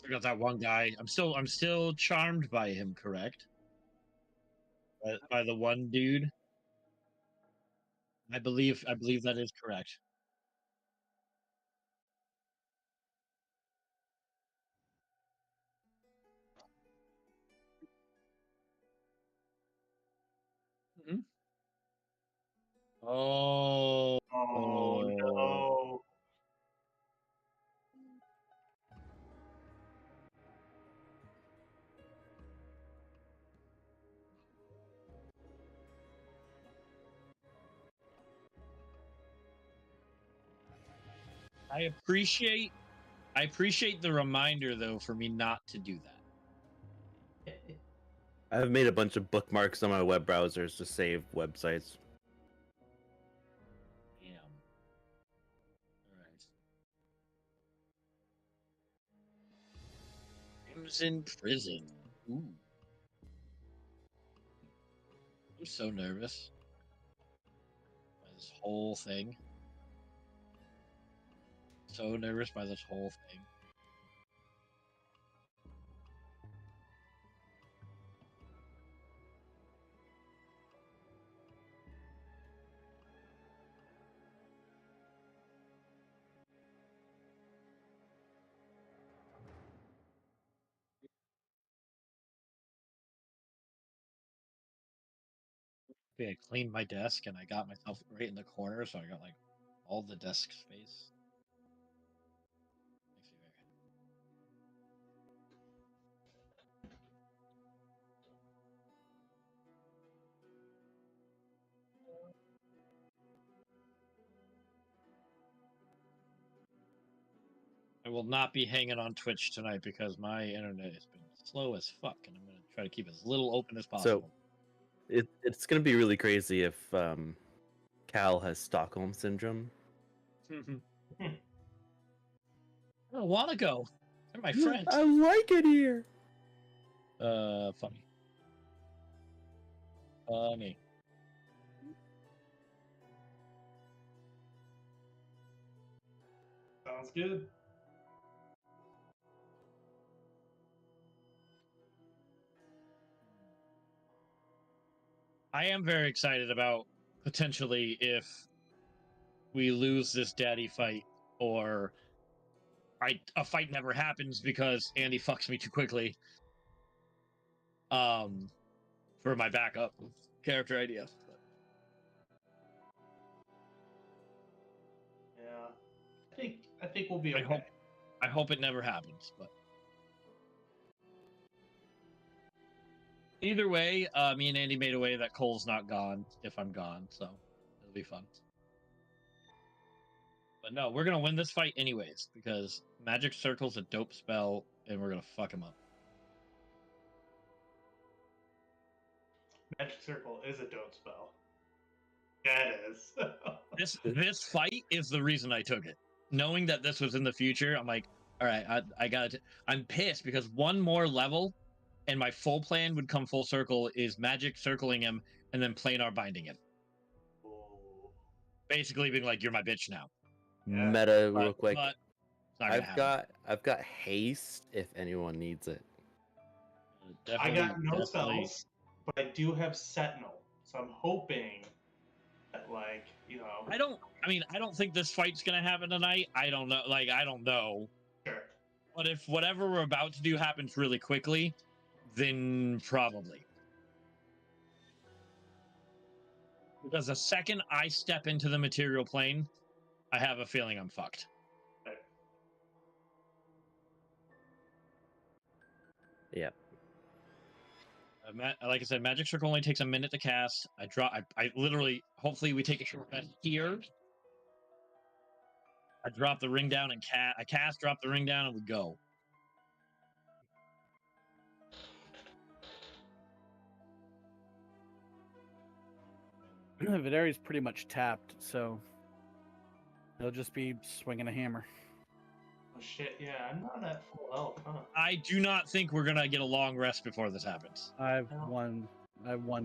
forgot that one guy. I'm still charmed by him. Correct. By the one dude. I believe that is correct. Mhm. Oh. Oh no. I appreciate the reminder though for me not to do that. I've made a bunch of bookmarks on my web browsers to save websites. Damn. Alright. Tim's in prison. Ooh. I'm so nervous by this whole thing. So nervous by this whole thing. Okay, I cleaned my desk and I got myself right in the corner, so I got like all the desk space. Makes me very I will not be hanging on Twitch tonight because my internet has been slow as fuck, and I'm gonna try to keep it as little open as possible. It's gonna be really crazy if Cal has Stockholm syndrome. I don't want to go. They're my friends. I like it here. Funny. Funny. Sounds good. I am very excited about potentially if we lose this daddy fight, or a fight never happens because Andy fucks me too quickly. For my backup character idea. Yeah, I think we'll be okay. I hope it never happens, but either way, me and Andy made a way that Cole's not gone if I'm gone, so it'll be fun. But no, we're gonna win this fight anyways because Magic Circle's a dope spell, and we're gonna fuck him up. Magic Circle is a dope spell. Yeah, it is. This fight is the reason I took it. Knowing that this was in the future, I'm like, all right, I got it. I'm pissed because one more level, and my full plan would come full circle is Magic Circling him and then planar binding him. Ooh. Basically being like, you're my bitch now. Yeah. Meta, real quick. But I've got haste if anyone needs it. I got no spells, but I do have Sentinel, so I'm hoping that, like, you know. I don't think this fight's gonna happen tonight. I don't know. Like, I don't know. Sure. But if whatever we're about to do happens really quickly, then probably. Because the second I step into the material plane, I have a feeling I'm fucked. Yep. Like I said, Magic Circle only takes a minute to cast. I literally, hopefully we take a short rest here. I drop the ring down and drop the ring down, and we go. Vidari's pretty much tapped, so he'll just be swinging a hammer. Oh shit! Yeah, I'm not at full health, huh? I do not think we're gonna get a long rest before this happens. I have one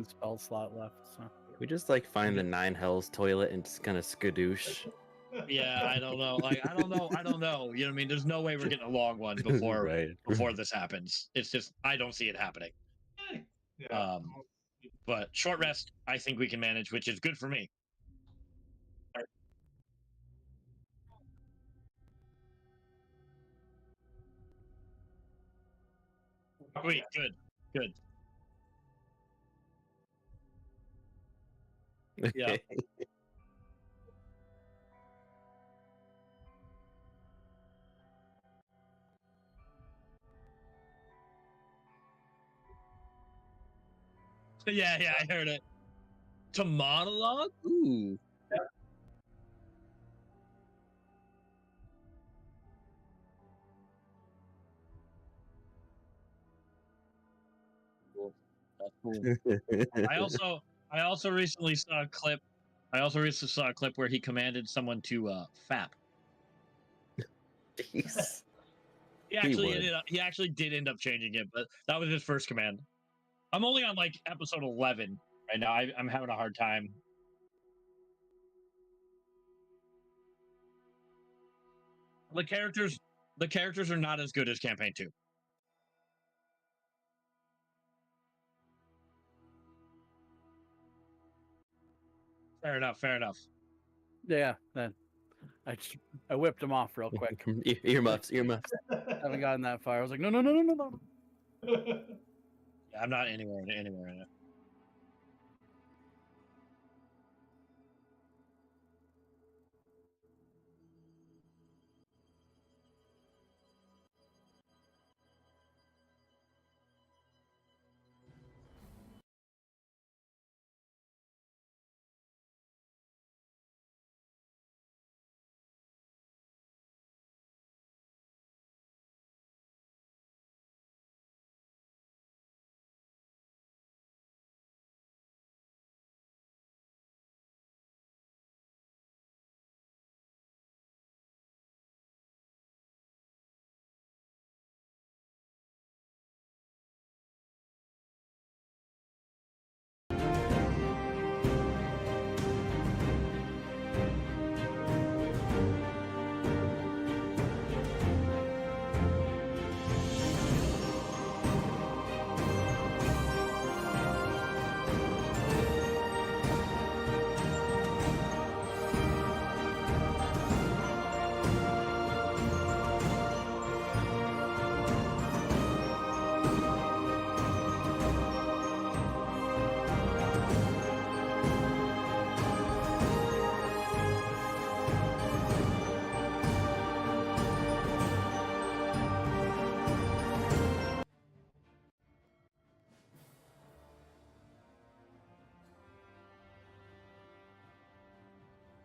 spell slot left, so We just like find the 9 hells toilet and just kind of skadoosh. Yeah, I don't know. Like, I don't know. You know what I mean? There's no way we're getting a long one before Right. before this happens. It's just I don't see it happening. Yeah. But short rest, I think we can manage, which is good for me. Wait, good, good. Yeah. Okay. Yeah, yeah, I heard it. To monologue? Ooh. Cool. That's cool. I also recently saw a clip. I also recently saw a clip where he commanded someone to fap. Jeez. He actually did end up changing it, but that was his first command. I'm only on like episode 11 right now. I'm having a hard time. The characters are not as good as campaign 2. Fair enough, fair enough. Yeah, then I whipped him off real quick. Earmuffs. Haven't gotten that far. I was like, no. Yeah, I'm not anywhere right now.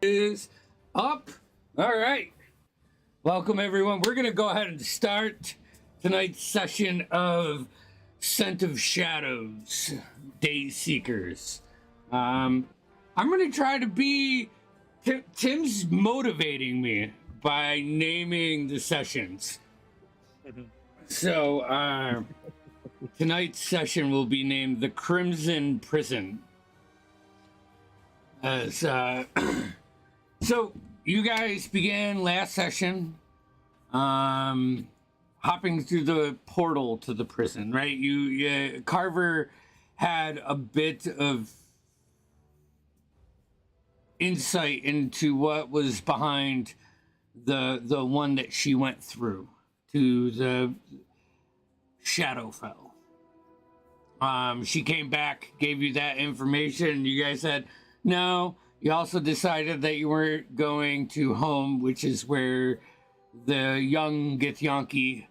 Is up. All right. Welcome, everyone. We're going to go ahead and start tonight's session of Scent of Shadows, Day Seekers. I'm going to try to be... Tim's motivating me by naming the sessions. So, tonight's session will be named The Crimson Prison. As, so, you guys began last session hopping through the portal to the prison, right? Carver had a bit of insight into what was behind the one that she went through to the Shadowfell. She came back, gave you that information. You guys said no. You also decided that you weren't going to home, which is where the young Githyanki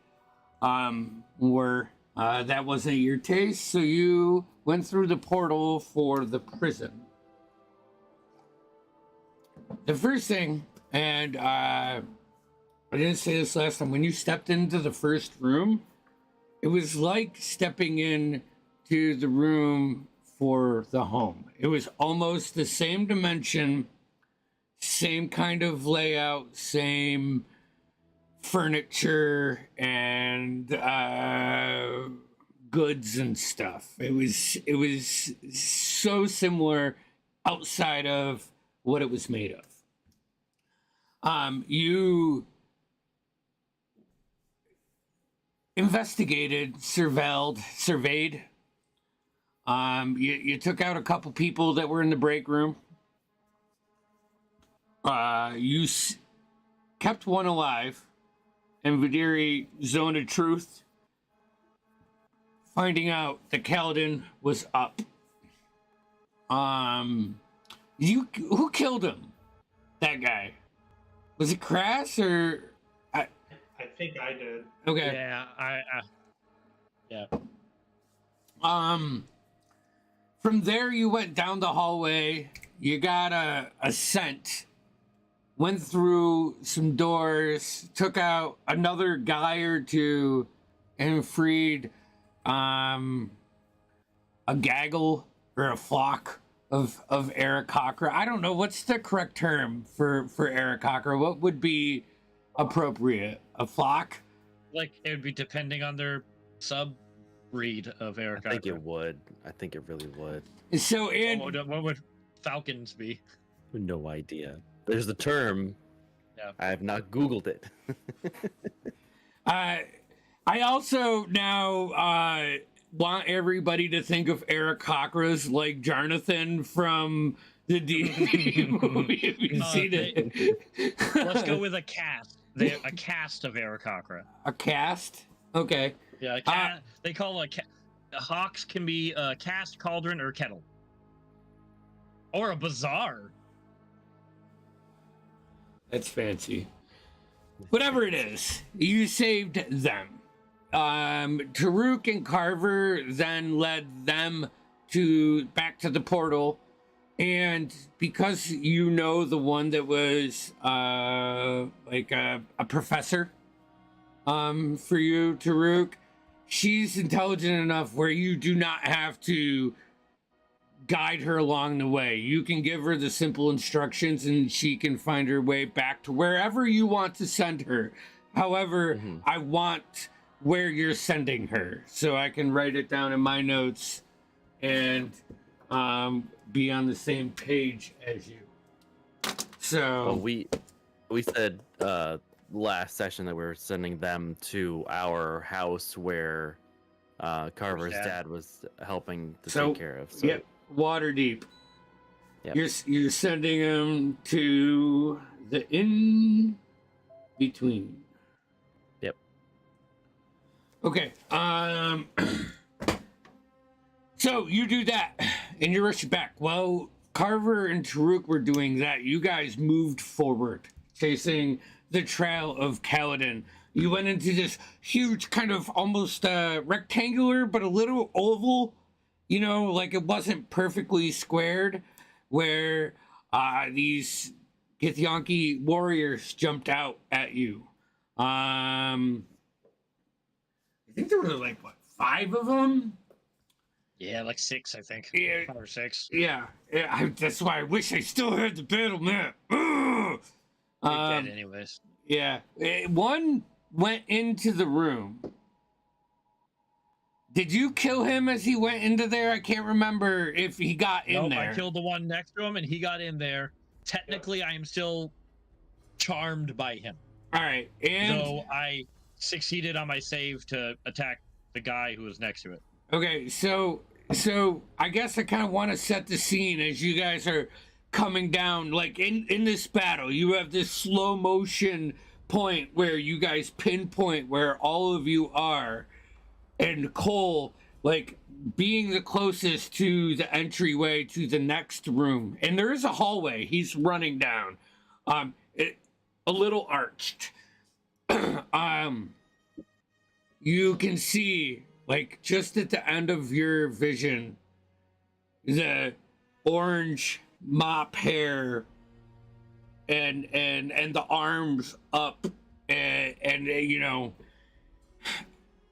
were. That wasn't your taste, so you went through the portal for the prison. The first thing, and I didn't say this last time, when you stepped into the first room, it was like stepping in to the room for the home. It was almost the same dimension, same kind of layout, same furniture and goods and stuff. It was so similar outside of what it was made of. You investigated, surveyed. You took out a couple people that were in the break room. You kept one alive, and Vidiri Zone of Truth, finding out that Kaladin was up. Who killed him? That guy. Was it Crass or? I think I did. Okay. Yeah, From there, you went down the hallway. You got a scent. Went through some doors. Took out another guy or two, and freed a gaggle or a flock of Aarakocra. I don't know what's the correct term for Aarakocra. What would be appropriate? A flock? like it would be depending on their sub breed of Aarakocra. I think it would. I think it really would. So what would falcons be? No idea. There's the term. Yeah. I have not Googled it. I also now want everybody to think of Aarakocras like Jonathan from the D movie. Have you seen it? Let's go with a cast. A cast of Aarakocra. A cast? Okay. Yeah, they call a hawks can be a cast, cauldron, or kettle. Or a bazaar. That's fancy. Whatever it is, you saved them. Taruk and Carver then led them back to the portal, and because you know the one that was like a professor for you, Taruk, she's intelligent enough where you do not have to guide her along the way. You can give her the simple instructions and she can find her way back to wherever you want to send her. However, I want where you're sending her so I can write it down in my notes and be on the same page as you. So well, we said last session that we were sending them to our house where Carver's dad was helping to take care of. So. Yep. Waterdeep. Yep. You're sending him to the in between. Yep. Okay. So you do that, and you rush back. Well, Carver and Taruk were doing that. You guys moved forward, chasing the trail of Kaladin. You went into this huge, kind of almost rectangular, but a little oval. You know, like it wasn't perfectly squared, where these Githyanki warriors jumped out at you. I think there were like, what, 5 of them? Yeah, like 6, I think. Yeah. 5 or 6. Yeah. That's why I wish I still had the battle map. They're dead anyways. Yeah. One went into the room. Did you kill him as he went into there? I can't remember if he got in there. I killed the one next to him, and he got in there. Technically, I am still charmed by him. All right, and so I succeeded on my save to attack the guy who was next to it. Okay, so I guess I kind of want to set the scene as you guys are coming down. Like in this battle, you have this slow motion point where you guys pinpoint where all of you are. And Cole, like, being the closest to the entryway to the next room. And there is a hallway he's running down. A little arched. You can see, like, just at the end of your vision, the orange mop hair and the arms up. And you know,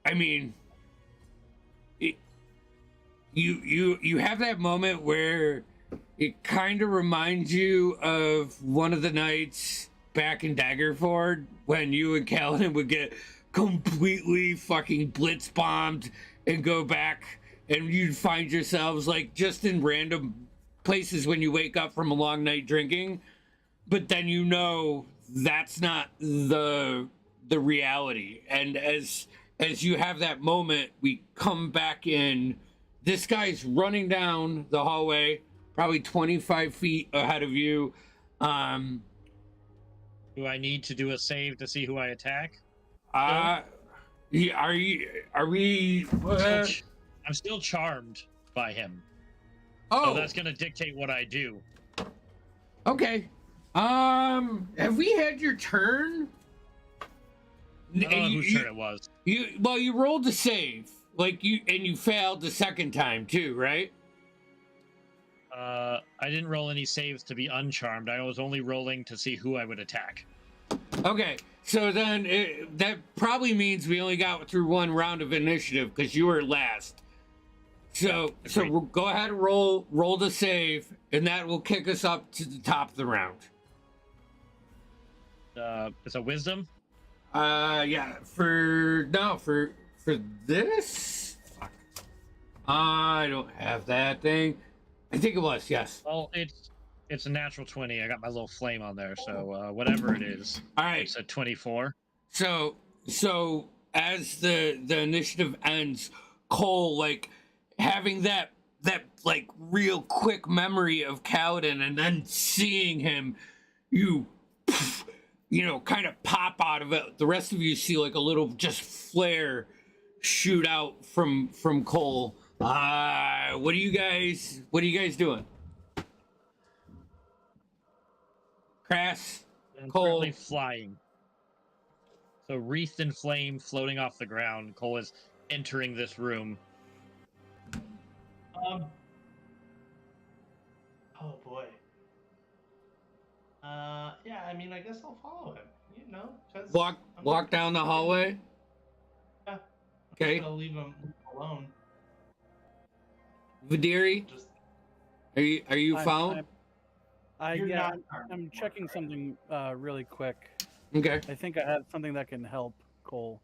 I mean... You have that moment where it kind of reminds you of one of the nights back in Daggerford when you and Kaladin would get completely fucking blitz bombed and go back, and you'd find yourselves like just in random places when you wake up from a long night drinking, but then you know that's not the reality. And as you have that moment, we come back in. This guy's running down the hallway, probably 25 feet ahead of you. Do I need to do a save to see who I attack? Are we? I'm still charmed by him. Oh, so that's gonna dictate what I do. Okay. Have we had your turn? I don't know whose turn it was. You rolled a save, you failed the second time too, right? I didn't roll any saves to be uncharmed. I was only rolling to see who I would attack. Okay, so then that probably means we only got through one round of initiative because you were last. So we'll go ahead and roll the save, and that will kick us up to the top of the round. It's a wisdom. Yeah. For this, fuck. I don't have that thing. I think it was, yes. Well, it's a natural 20. I got my little flame on there, so whatever it is. All right. It's a 24. So as the initiative ends, Cole, having that real quick memory of Kaladin and then seeing him, you kind of pop out of it. The rest of you see a little just flare shoot out from Cole. What are you guys doing? Crass, I'm Cole, currently flying. So wreathed in flame, floating off the ground. Cole is entering this room. Oh boy. Yeah. I mean, I guess I'll follow him. Walk down the hallway. Yeah. Okay. I'm gonna leave him alone. Vidiri, are you found? I'm checking something really quick. Okay. I think I have something that can help Cole.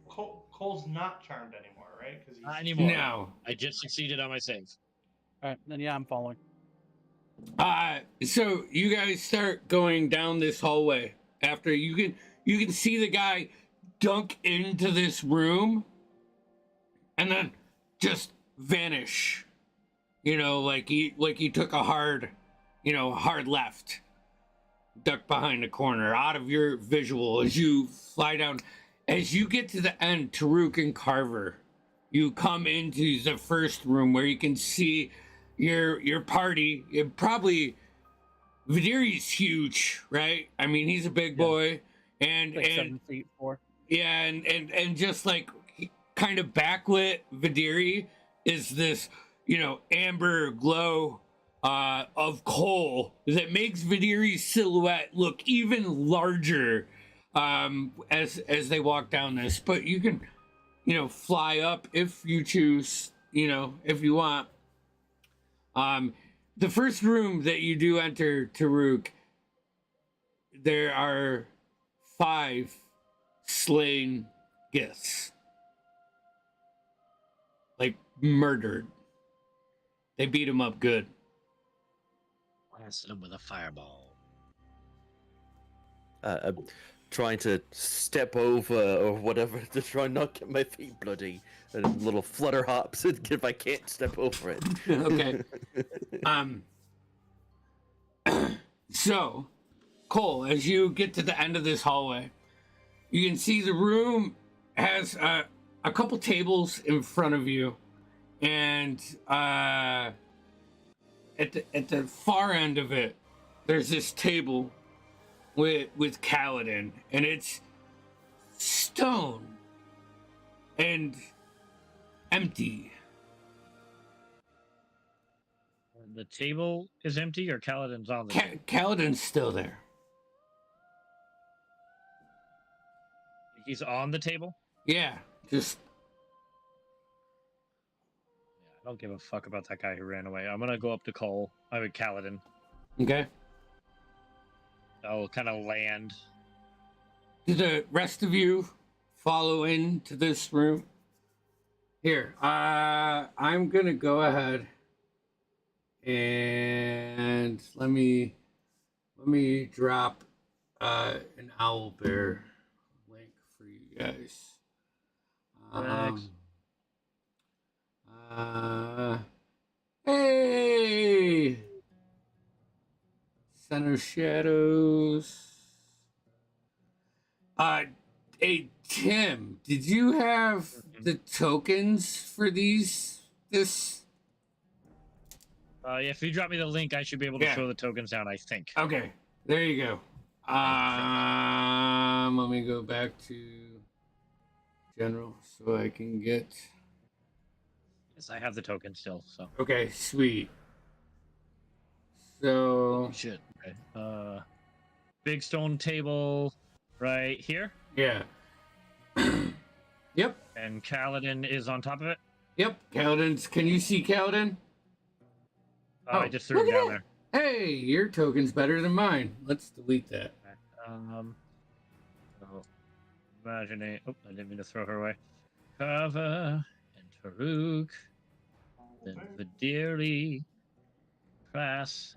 Cole's not charmed anymore, right? Because Not anymore. No. I just succeeded on my save. All right, then yeah, I'm following. So you guys start going down this hallway. After you can see the guy dunk into this room, and then just vanish. Like he took a hard left, duck behind the corner, out of your visual as you fly down. As you get to the end, Taruk and Carver, you come into the first room where you can see your party. Probably Vidiri's huge, right? I mean, he's a big boy, and 7 feet 4. Yeah, and just kind of backlit Vidiri is this amber glow of Cole that makes Vidiri's silhouette look even larger as they walk down this. But you can fly up if you choose, if you want. The first room that you do enter, Taruk, there are 5 slain Giths. Murdered. They beat him up good. Blasted him with a fireball. I'm trying to step over or whatever to try and not get my feet bloody. And little flutter hops if I can't step over it. Okay. So, Cole, as you get to the end of this hallway, you can see the room has a couple tables in front of you, and at the far end of it, there's this table with Kaladin, and it's stone and empty. The table is empty, or Kaladin's on the table? Kaladin's still there. He's on the table? Yeah, just... Yeah, I don't give a fuck about that guy who ran away. I'm gonna go up to Kaladin. Okay. I'll kind of land. Do the rest of you follow into this room? Here, I'm gonna go ahead and let me let me drop an owl bear link for you guys. Hey, Center Shadows. Hey Tim, did you have the tokens for this? Yeah, if you drop me the link, I should be able to throw the tokens down, I think. Okay, there you go. Let me go back to general so I can get. Yes, I have the token still. So. Okay, sweet. So. Shit. Okay. Big stone table, right here. Yeah. Yep. And Kaladin is on top of it. Yep. Kaladin's. Can you see Kaladin? I just threw him down there. Hey, your token's better than mine. Let's delete that. Imaginate. Oh, I didn't mean to throw her away. Kava and Taruk. Then Vidiri. Prass.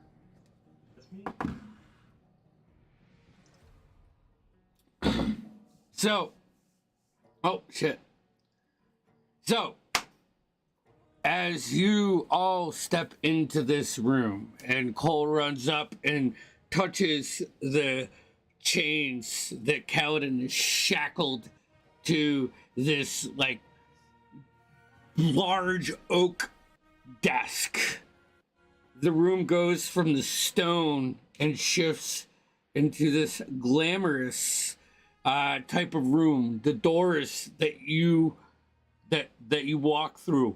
So. Oh, shit. So. As you all step into this room and Cole runs up and touches the chains that Kaladin is shackled to this like large oak desk, the room goes from the stone and shifts into this glamorous type of room. The doors that you walk through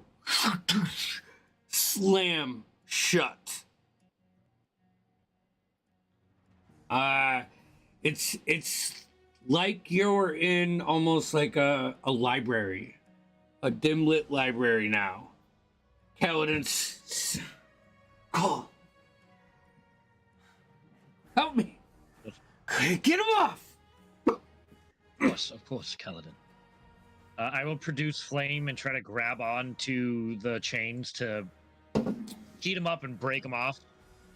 slam shut. It's like you're in almost like a library, a dim lit library now. Kaladin's call. Help me! Get him off! Of course, Kaladin. I will produce flame and try to grab on to the chains to heat them up and break them off.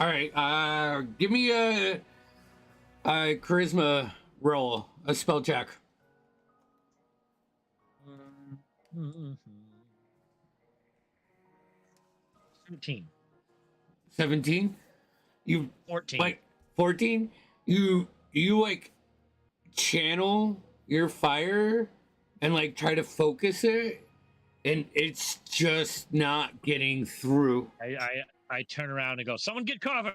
All right, give me a charisma roll, a spell check. 17. You 14. Like 14. You like channel your fire and like try to focus it, and it's just not getting through. I turn around and go, someone get cover!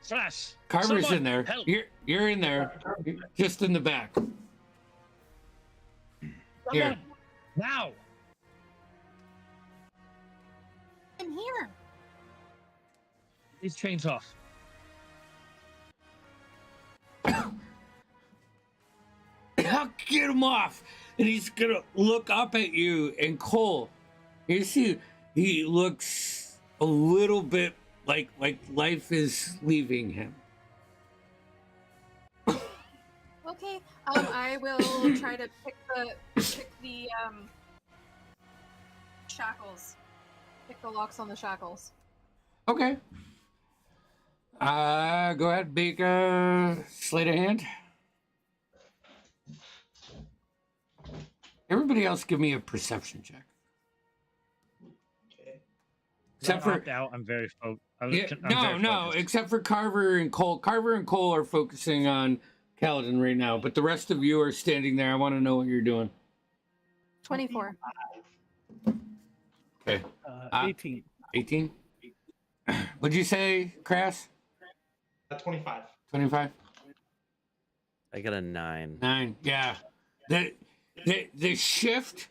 Slash! Carver's Someone in there. help. You're in there. You're just in the back. Here. Now! I'm here. These chains off. I'll get him off. And he's gonna look up at you, and Cole, you see, he looks a little bit like life is leaving him. Okay, I will try to pick the shackles. Pick the locks on the shackles. Okay. Go ahead, make a sleight of hand. Everybody else give me a perception check. Okay. Except for out, I'm very focused. No, except for Carver and Cole. Carver and Cole are focusing on Kaladin right now, but the rest of you are standing there. I want to know what you're doing. 24. Okay. 18. 18? What'd you say, Crass? 25. 25? I got a 9. 9, yeah. The shift,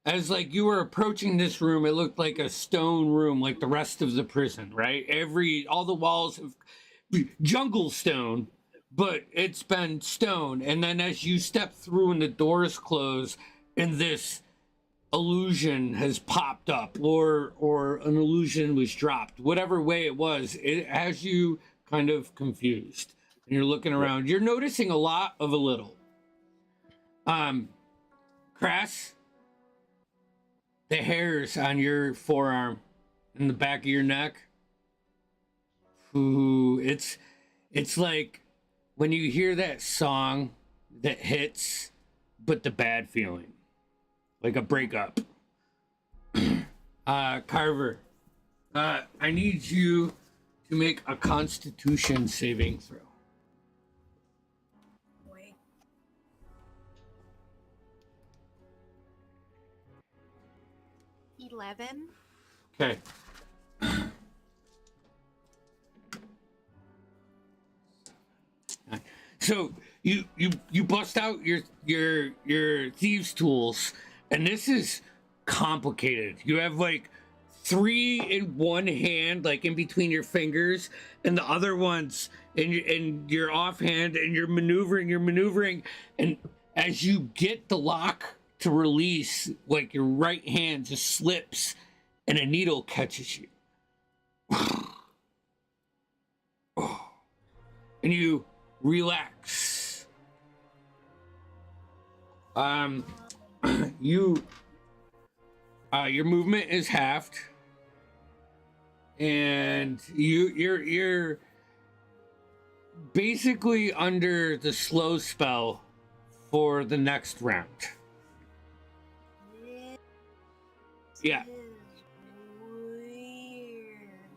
as like you were approaching this room, it looked like a stone room, like the rest of the prison, right? All the walls have jungle stone, but it's been stone. And then as you step through and the doors close, and this illusion has popped up, or an illusion was dropped, whatever way it was, it has you kind of confused. And you're looking around. You're noticing a lot of a little. Crass, the hairs on your forearm in the back of your neck. Ooh, it's like when you hear that song that hits, but the bad feeling, like a breakup. Carver, I need you to make a Constitution saving throw. Wait. $11. Okay. So you bust out your thieves' tools, and this is complicated. You have like 3 in one hand, like in between your fingers, and the other ones in your offhand, and you're maneuvering, and as you get the lock to release, like your right hand just slips, and a needle catches you, and you relax. Your movement is halved, and you're basically under the slow spell for the next round. Yeah.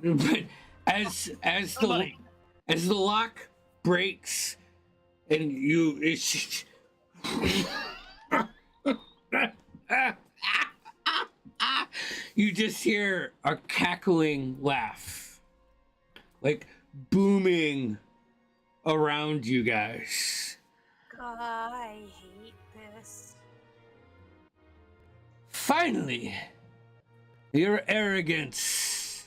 But as the lock breaks and you just hear a cackling laugh, like booming around you guys. God, I hate this. Finally, your arrogance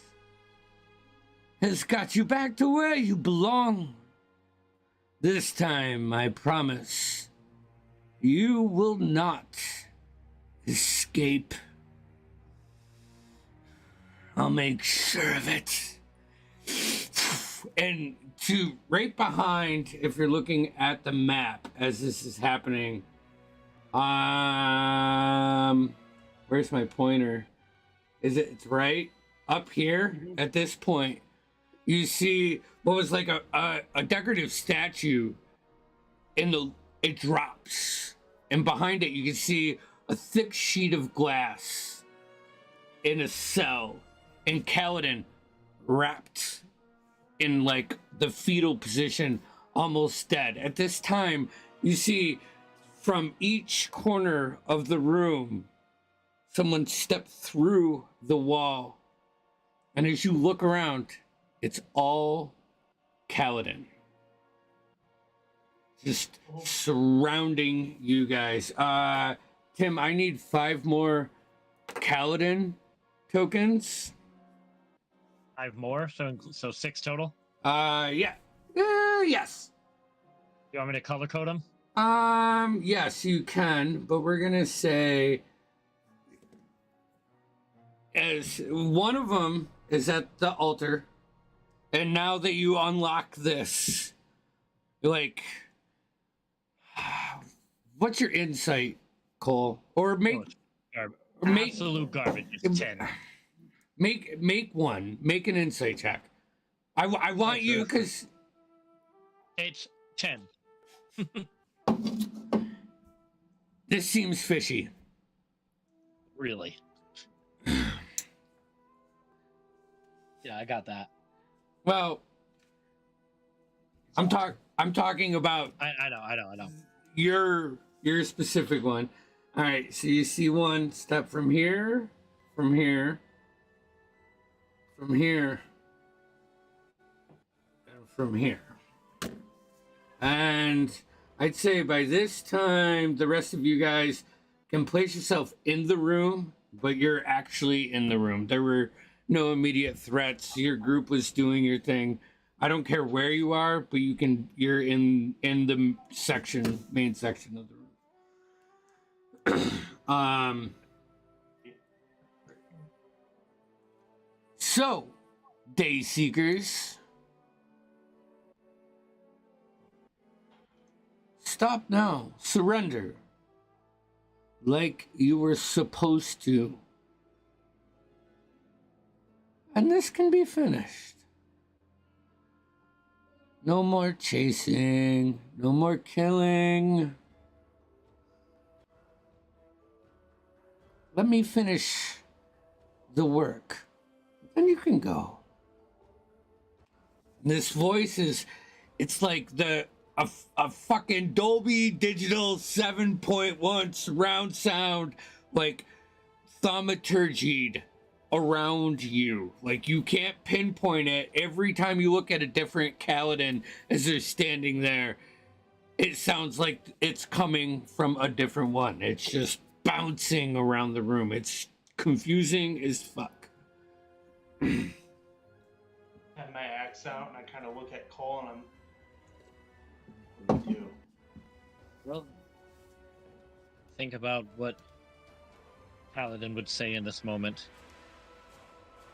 has got you back to where you belong. This time, I promise, you will not escape. I'll make sure of it. And to right behind, if you're looking at the map as this is happening, where's my pointer? It's right up here at this point. You see what was like a decorative statue, and it drops, and behind it you can see a thick sheet of glass in a cell, and Kaladin wrapped in like the fetal position, almost dead. At this time, you see from each corner of the room, someone stepped through the wall, and as you look around, it's all Kaladin. Just surrounding you guys. Tim, I need 5 more Kaladin tokens. 5 more, so 6 total. Yeah. Yes. You want me to color code them? Yes, you can, but we're gonna say as one of them is at the altar, and now that you unlock this, like, what's your insight, Cole? Or make absolute garbage. It's 10. Make one. Make an insight check. I want you because it's 10. This seems fishy. Really? Yeah, I got that. Well, I'm talking about. I know. Your specific one. All right, so you see one step from here, from here, and from here. And I'd say by this time, the rest of you guys can place yourself in the room, but you're actually in the room. There were no immediate threats. Your group was doing your thing. I don't care where you are, but you're in the main section of the room. So, Day Seekers, stop now. Surrender. Like you were supposed to. And this can be finished. No more chasing, no more killing. Let me finish the work. Then you can go. This voice is, it's like a fucking Dolby Digital 7.1 surround sound, like thaumaturgied around you. Like you can't pinpoint it. Every time you look at a different Kaladin as they're standing there, it sounds like it's coming from a different one. It's just bouncing around the room. It's confusing as fuck. I have my axe out and I kind of look at Cole and I'm with you. Well, think about what Paladin would say in this moment.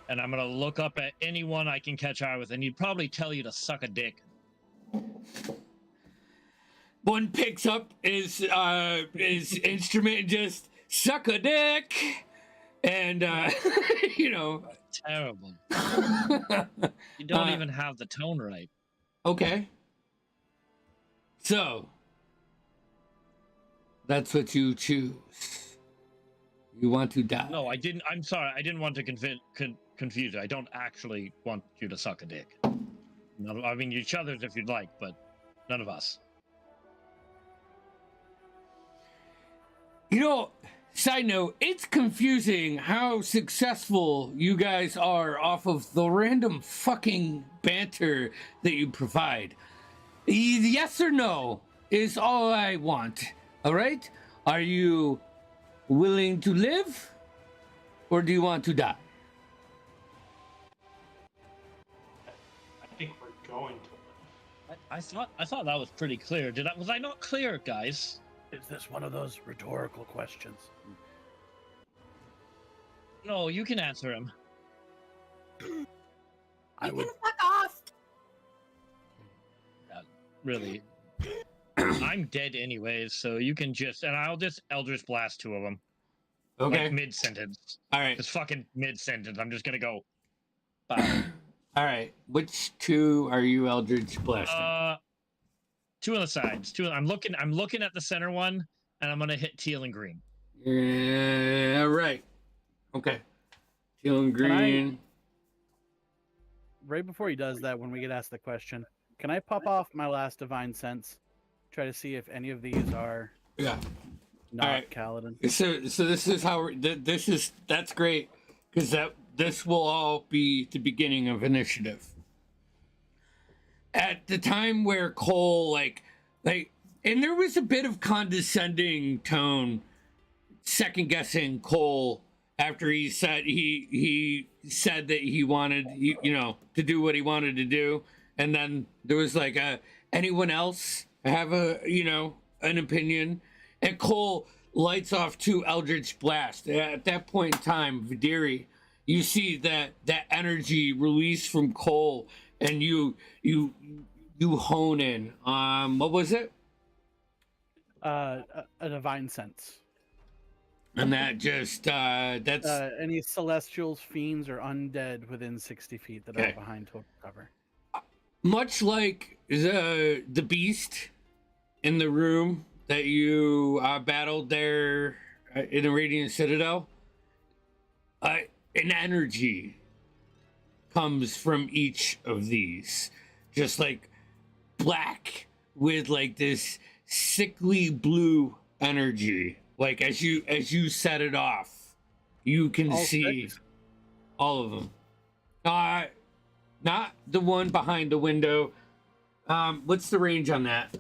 And I'm going to look up at anyone I can catch eye with, and he'd probably tell you to suck a dick. One picks up his instrument and just suck a dick. And, you know. Terrible. You don't even have the tone right. Okay. So, that's what you choose. You want to die. No, I didn't. I'm sorry. I didn't want to confuse you. I don't actually want you to suck a dick. No, I mean, each other's if you'd like, but none of us. You know, side note, it's confusing how successful you guys are off of the random fucking banter that you provide. Yes or no is all I want. All right? Are you willing to live, or do you want to die? I think we're going to live. I thought that was pretty clear. Was I not clear, guys? Is this one of those rhetorical questions? No, you can answer him. I would. Fuck off! Really. I'm dead anyways, so you can just, and I'll just Eldritch Blast two of them. Okay. Like mid-sentence. All right. Just fucking mid-sentence. I'm just gonna go. Bye. All right. Which two are you Eldritch blasting? Two on the sides. I'm looking at the center one, and I'm gonna hit teal and green. Yeah. Right. Okay. Teal and green. Right before he does that, when we get asked the question, can I pop off my last divine sense? Try to see if any of these are not right. Kaladin. So this is how that's great, because this will all be the beginning of initiative. At the time where Cole like and there was a bit of condescending tone, second guessing Cole after he said he said that he wanted to do what he wanted to do, and then there was like anyone else have an opinion, and Cole lights off two Eldritch Blast. At that point in time, Vidiri, you see that energy release from Cole, and you hone in. What was it? A divine sense. And that just that's any celestials, fiends, or undead within 60 feet that are behind total cover. Much like the beast in the room that you battled there in the Radiant Citadel, an energy comes from each of these, just like black with like this sickly blue energy. Like as you set it off, you can see all of them. Not the one behind the window. What's the range on that?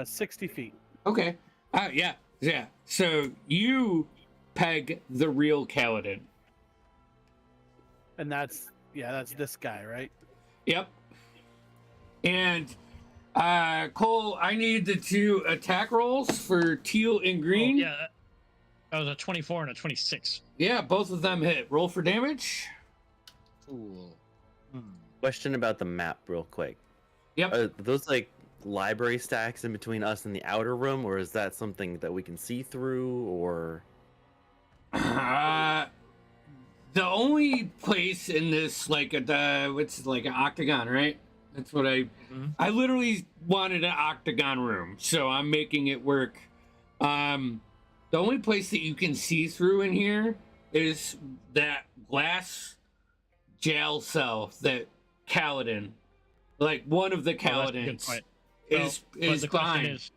60 feet. Okay. Yeah. So you peg the real Kaladin. And that's this guy, right? Yep. And Cole, I need the two attack rolls for teal and green. Oh, yeah. That was a 24 and a 26. Yeah, both of them hit. Roll for damage. Cool. Question about the map, real quick. Yep. Are those like library stacks in between us and the outer room, or is that something that we can see through, or? the only place in this, like what's like an octagon, right? That's what I literally wanted an octagon room, so I'm making it work. The only place that you can see through in here is that glass jail cell that Kaladin, like one of the Kaladins, is behind.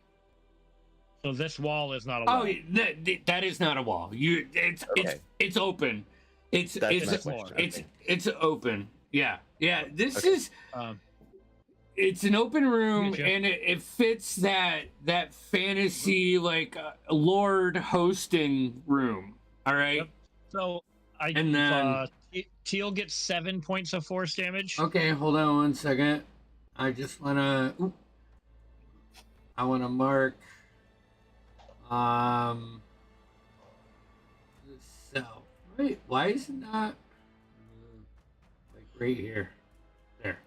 So this wall is not a wall. Oh, that is not a wall. It's open. It's open. Yeah. This is. It's an open room, and it fits that fantasy like Lord hosting room. All right. Yep. So Teal gets 7 points of force damage. Okay, hold on 1 second. I just wanna. I wanna mark. The cell. Wait, why is it not like right here? There.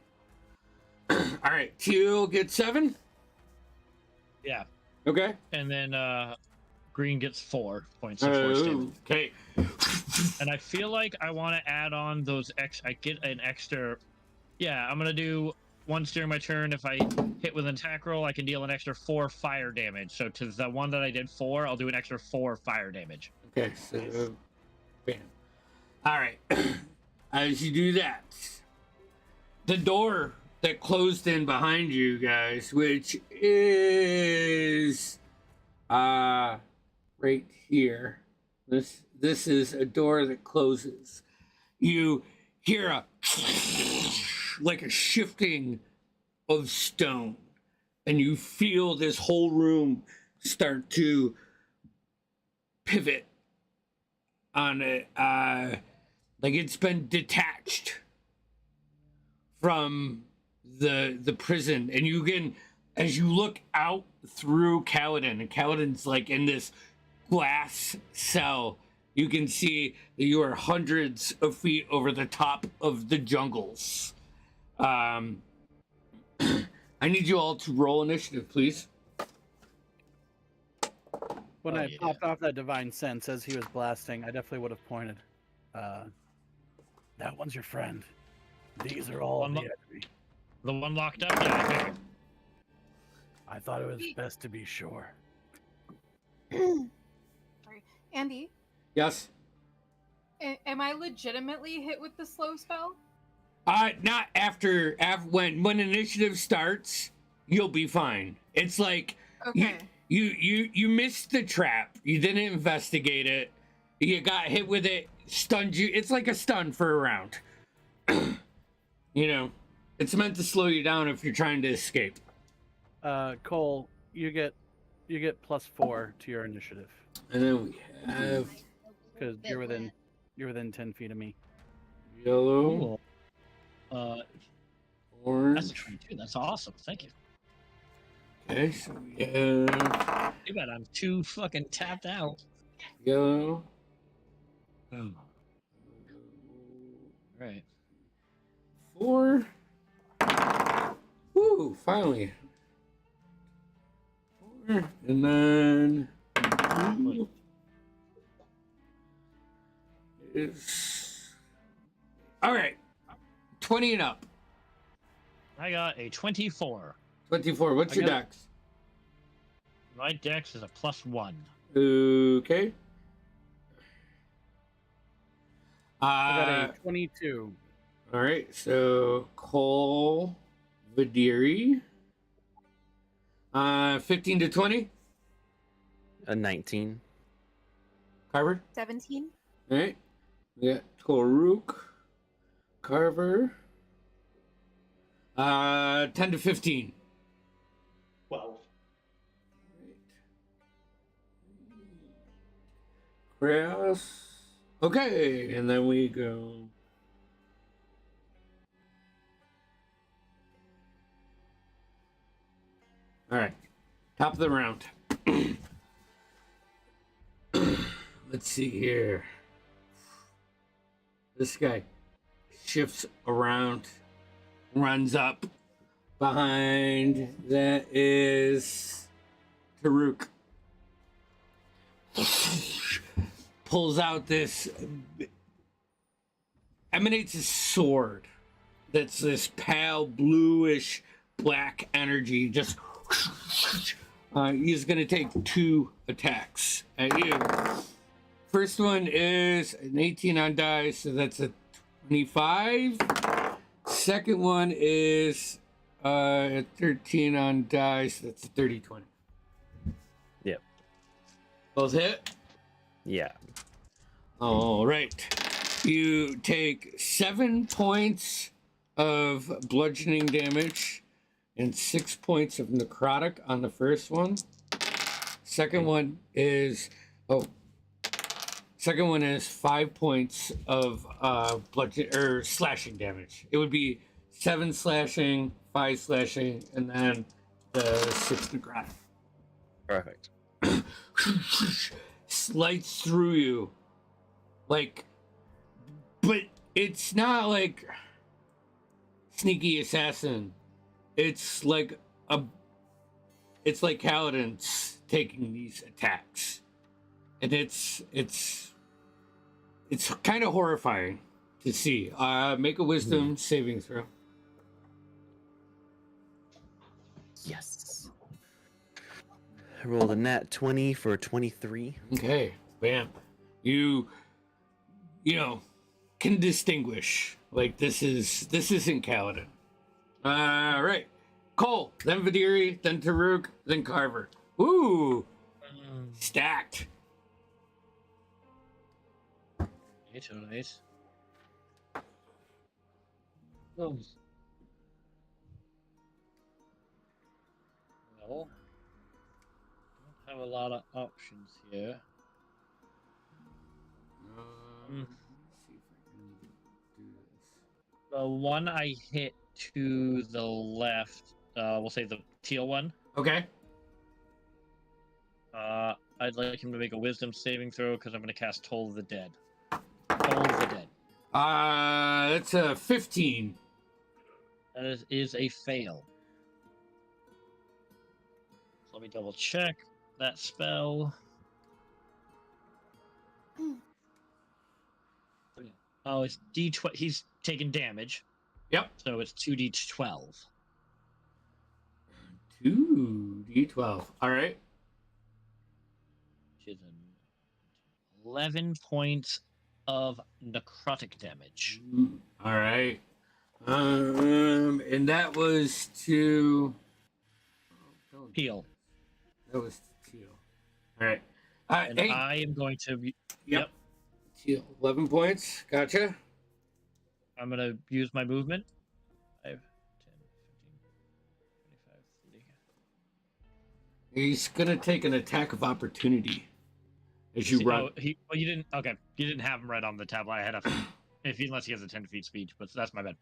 All right, Teal gets 7. Yeah. Okay. And then Green gets 4 points of force damage. Okay. And I feel like I want to add on those I get an extra. Yeah, I'm gonna do once during my turn. If I hit with an attack roll, I can deal an extra 4 fire damage. So to the one that I did 4, I'll do an extra 4 fire damage. Okay. So, bam. All right. As you do that, the door that closed in behind you guys, which is right here. This is a door that closes. You hear like a shifting of stone, and you feel this whole room start to pivot on it, like it's been detached from the prison. And you can, as you look out through Kaladin, and Kaladin's like in this glass cell, you can see that you are hundreds of feet over the top of the jungles. I need you all to roll initiative, please. When I popped off that divine sense as he was blasting, I definitely would have pointed. That one's your friend. These are all the enemy. The one locked up? Yeah, I thought it was best to be sure. Sorry. Andy? Yes? Am I legitimately hit with the slow spell? Not after when initiative starts, you'll be fine. It's like okay. You missed the trap. You didn't investigate it. You got hit with it, stunned you. It's like a stun for a round. You know, it's meant to slow you down if you're trying to escape. Cole, you get +4 to your initiative. And then we have because you're within 10 feet of me. Yellow. Cool. Orange. That's a 22. That's awesome. Thank you. Okay, so we have Too bad I'm too fucking tapped out. yellow. Oh. Right. 4. Woo! Finally. 4, and then is all right. 20 and up. I got a 24. 24. What's your dex? My dex is a +1. Okay. I got a 22. All right. So Cole, Vidiri. 15 to 20. A 19. Carver. 17. All right. We got Toruk, Carver. 10 to 15. 12. Kraus. Okay, and then we go. All right, top of the round. Let's see here. This guy shifts around, runs up. Behind that is Taruk. Pulls out this emanates a sword that's this pale bluish black energy. Just he's gonna take 2 attacks at you. First one is an 18 on dice, so that's a 25. Second one is a 13 on dice, that's a 30-20. Yep. Both hit? Yeah. All right. You take 7 points of bludgeoning damage and 6 points of necrotic on the first one. Second one is 5 points of slashing damage. It would be 7 slashing, 5 slashing, and then the 6 necrotic. Perfect. Slides through you, like, but it's not like sneaky assassin. It's like Kaladin's taking these attacks, and it's kind of horrifying to see. Make a wisdom saving throw. Yes. I rolled a nat 20 for 23. Okay, bam. You know, can distinguish. Like, this isn't Kaladin. All right. Cole, then Vidiri, then Taruk, then Carver. Ooh. Stacked. It's nice. Oh. Well, don't have a lot of options here. Let's see if I can do this. The one I hit to the left, we'll say the teal one. Okay. I'd like him to make a wisdom saving throw because I'm going to cast Toll of the Dead. Toll of the Dead. That's a 15. That is a fail. So let me double check that spell. Oh, it's D12. He's taking damage. Yep. So it's 2d12. 2d12. All right. Which is 11 points of necrotic damage. All right. And that was to Peel. That was to Teal. All right. And hey. I am going to. Yep. Teal. 11 points. Gotcha. I'm going to use my movement. 5, 10, 15, 25, 30. He's going to take an attack of opportunity as you run. Oh, you didn't. Okay. You didn't have him right on the tablet. I had a. Unless he has a 10 feet speed, but that's my bad.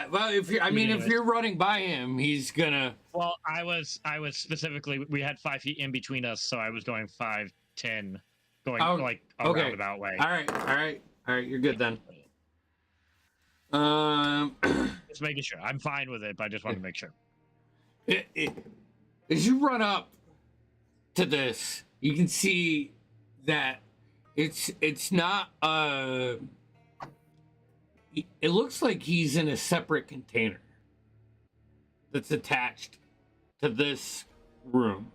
Well, if you're running by him, he's gonna. Well, I was specifically. We had 5 feet in between us, so I was going 5, 10, going like a roundabout way. All right. You're good then. Just making sure. I'm fine with it, but I just wanted to make sure. As you run up to this, you can see that it's not it looks like he's in a separate container that's attached to this room.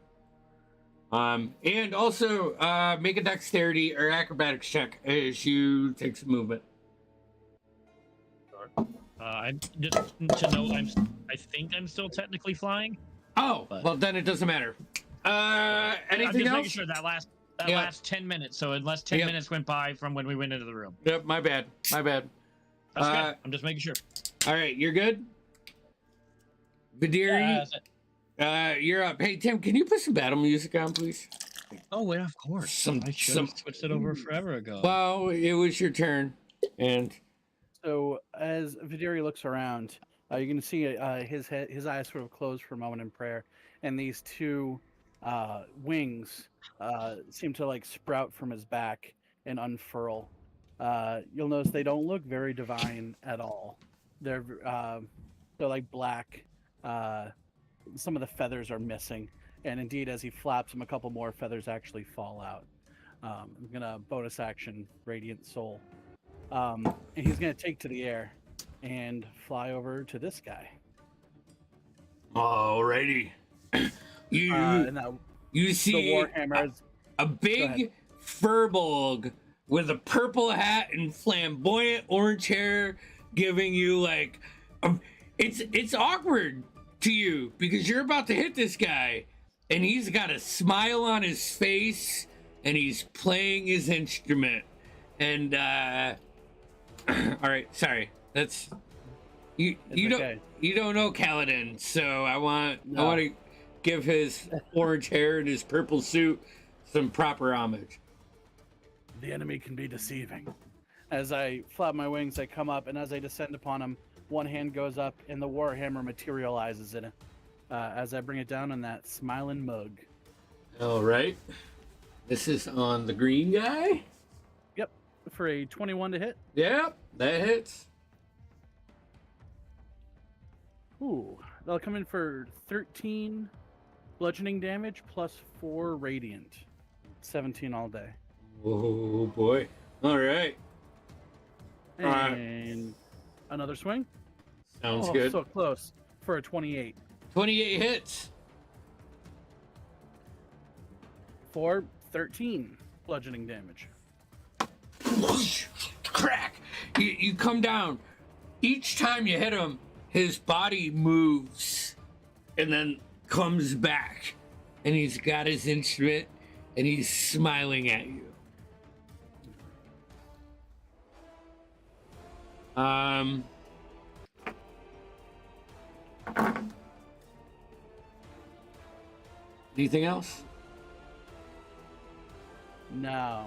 And also make a dexterity or acrobatics check as you take some movement. I'm just to know. I think I'm still technically flying. Oh, well then it doesn't matter. Anything I'm just else? making sure that last 10 minutes. So unless 10 minutes went by from when we went into the room. Yep, my bad. That's good. I'm just making sure. All right, you're good. Vidiri, you're up. Hey Tim, can you put some battle music on, please? Oh yeah, of course. I should have switched it over forever ago. Well, it was your turn, and so as Vidiri looks around, you can see his eyes sort of close for a moment in prayer, and these 2 wings seem to like sprout from his back and unfurl. You'll notice they don't look very divine at all. They're like black. Some of the feathers are missing, and indeed, as he flaps them, a couple more feathers actually fall out. I'm gonna bonus action Radiant Soul. And he's going to take to the air and fly over to this guy. Alrighty. You see the Warhammer a big furbolg with a purple hat and flamboyant orange hair, giving you like it's awkward to you because you're about to hit this guy, and he's got a smile on his face, and he's playing his instrument. And all right, sorry, that's you don't know Kaladin, so I want to give his orange hair and his purple suit some proper homage. The enemy can be deceiving. As I flap my wings, I come up, and as I descend upon him, one hand goes up, and the Warhammer materializes in it. As I bring it down on that smiling mug. All right. This is on the green guy? Yep. For a 21 to hit. Yep, that hits. Ooh. That'll come in for 13 bludgeoning damage plus 4 radiant. 17 all day. Oh, boy. All right. And another swing. Sounds good. So close. For a 28. 28 hits. For 13 bludgeoning damage. Crack! You come down. Each time you hit him, his body moves and then comes back. And he's got his instrument and he's smiling at you. Anything else? No,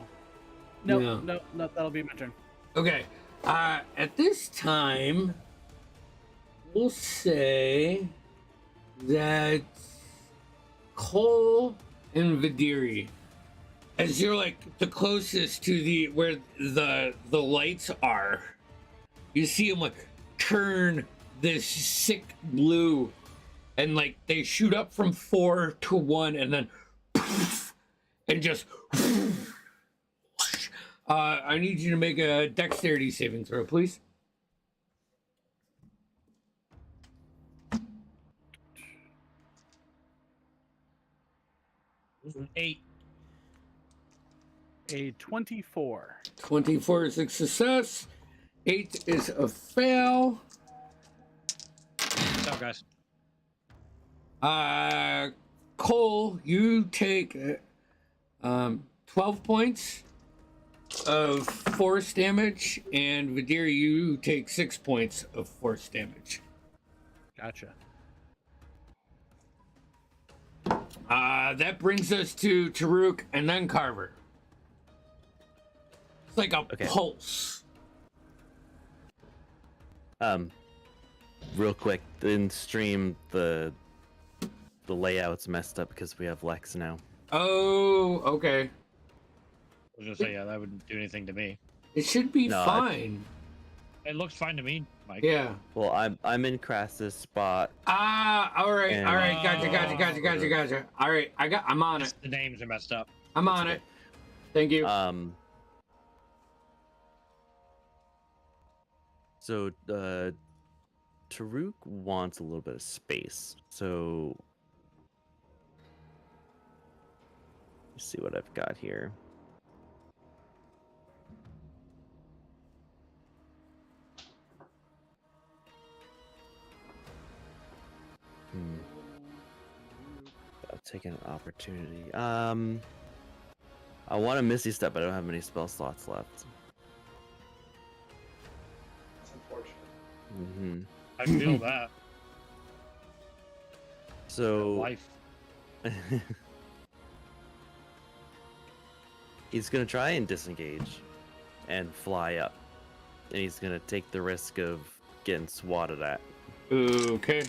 that'll be my turn. Okay. At this time, we'll say that Cole and Vidiri, as you're like the closest to where the lights are, you see them like turn this sick blue, and like they shoot up from 4 to 1, and then poof, and just. I need you to make a dexterity saving throw, please. 8. A 24. 24 is a success. 8 is a fail. Oh, guys. Cole, you take 12 points of force damage, and Vidiri, you take 6 points of force damage. Gotcha. That brings us to Taruk and then Carver. It's like a pulse. Real quick, in stream, the layout's messed up because we have Lex now. Oh, okay. I was gonna say, yeah, that wouldn't do anything to me. It should be fine. It looks fine to me, Mike. Yeah. Well, I'm in Crassus' spot. All right, gotcha. All right, I'm on it. The names are messed up. I'm on it. Thank you. So Taruk wants a little bit of space. So let's see what I've got here. I'll take an opportunity. I want a Misty Step, but I don't have many spell slots left. That's unfortunate. Mm-hmm. I feel that. So Life. He's gonna try and disengage and fly up, and he's gonna take the risk of getting swatted at. Okay.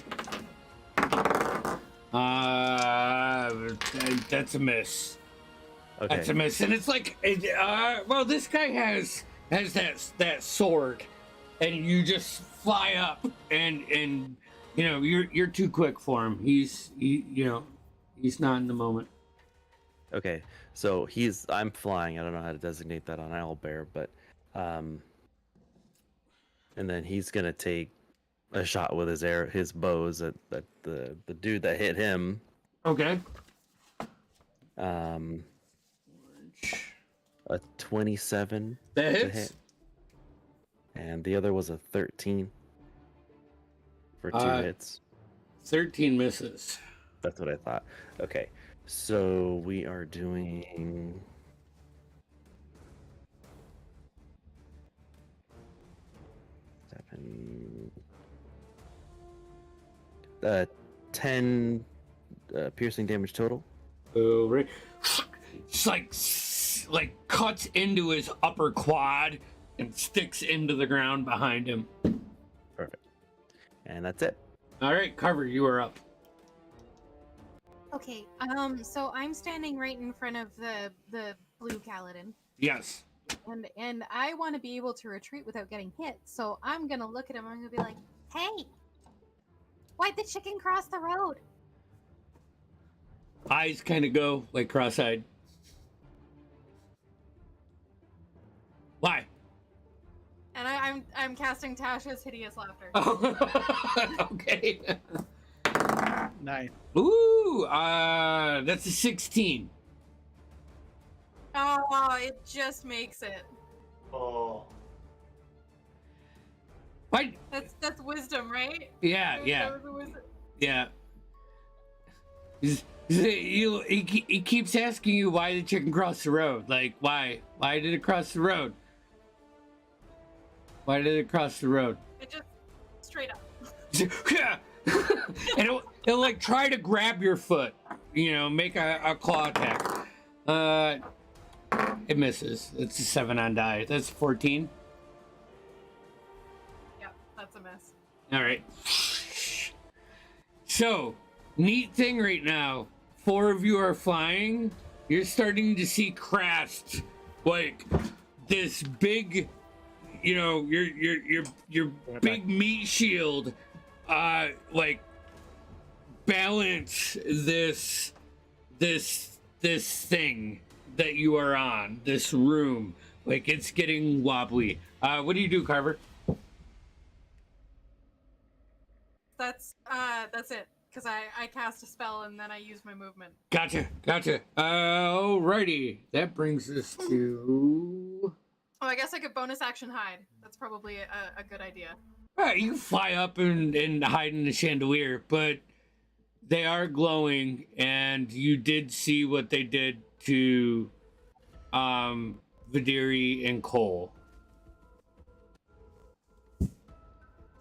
That's a miss. Okay. That's a miss, and it's like, well, this guy has that sword, and you just fly up, and you know you're too quick for him. He's not in the moment. Okay, so I'm flying. I don't know how to designate that on Owlbear, but and then he's gonna take a shot with his bows at the dude that hit him. Okay. A 27 That to hits. hit, and the other was a 13 for 2 hits. 13 misses. That's what I thought. Okay, so we are doing 10 piercing damage total. Oh, right. It's like cuts into his upper quad and sticks into the ground behind him. Perfect. And that's it. All right, Carver, you are up. Okay, so I'm standing right in front of the blue Kaladin. Yes. And I want to be able to retreat without getting hit. So I'm gonna look at him. I'm gonna be like, "Hey, why'd the chicken cross the road?" Eyes kind of go like cross-eyed. Why? And I'm casting Tasha's hideous laughter. Oh, okay. Nice. Ooh, that's a 16. Oh, it just makes it. Oh. Why? That's wisdom, right? Yeah. Yeah. He keeps asking you why the chicken crossed the road. Like, why? Why did it cross the road? Why did it cross the road? It just straight up. And it'll like try to grab your foot, make a claw attack. It misses. It's a 7 on die. That's 14. Yep, that's a miss. All right. So, neat thing right now. 4 of you are flying. You're starting to see Krast, like this big, your big meat shield, like balance this thing that you are on, this room. Like, it's getting wobbly. What do you do, Carver? That's it. Because I cast a spell and then I use my movement. Gotcha. Alrighty. That brings us to... Oh, I guess I could bonus action hide. That's probably a good idea. Alright, you can fly up and hide in the chandelier, but they are glowing, and you did see what they did to Vidiri and Cole.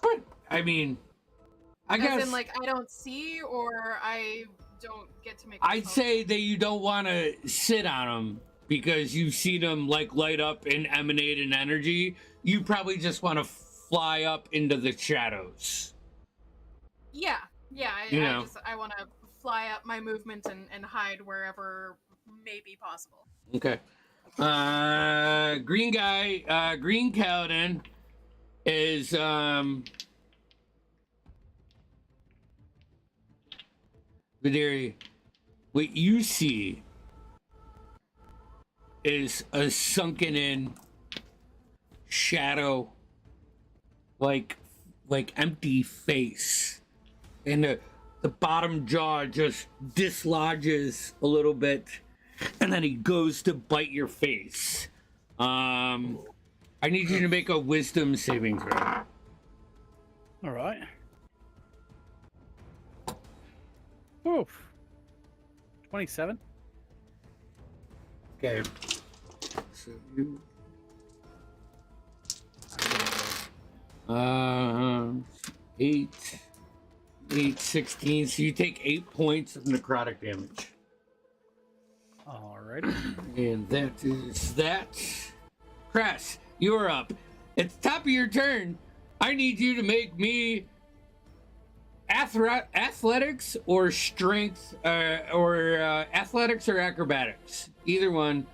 But, I mean... I guess As in, like, I don't see, or I don't get to make. I'd say that you don't want to sit on them because you see them like light up and emanate an energy. You probably just want to fly up into the shadows. Yeah. I want to fly up my movement and hide wherever may be possible. Okay. Green Kaladin is Vidiri, what you see is a sunken in shadow, like empty face, and the bottom jaw just dislodges a little bit, and then he goes to bite your face. I need you to make a wisdom saving throw. All right. Oof. 27. Okay. So you 8, 16. So you take 8 points of necrotic damage. Alrighty. And that is that. Krast, you are up. At the top of your turn, I need you to make me athletics or strength, or athletics or acrobatics. Either one.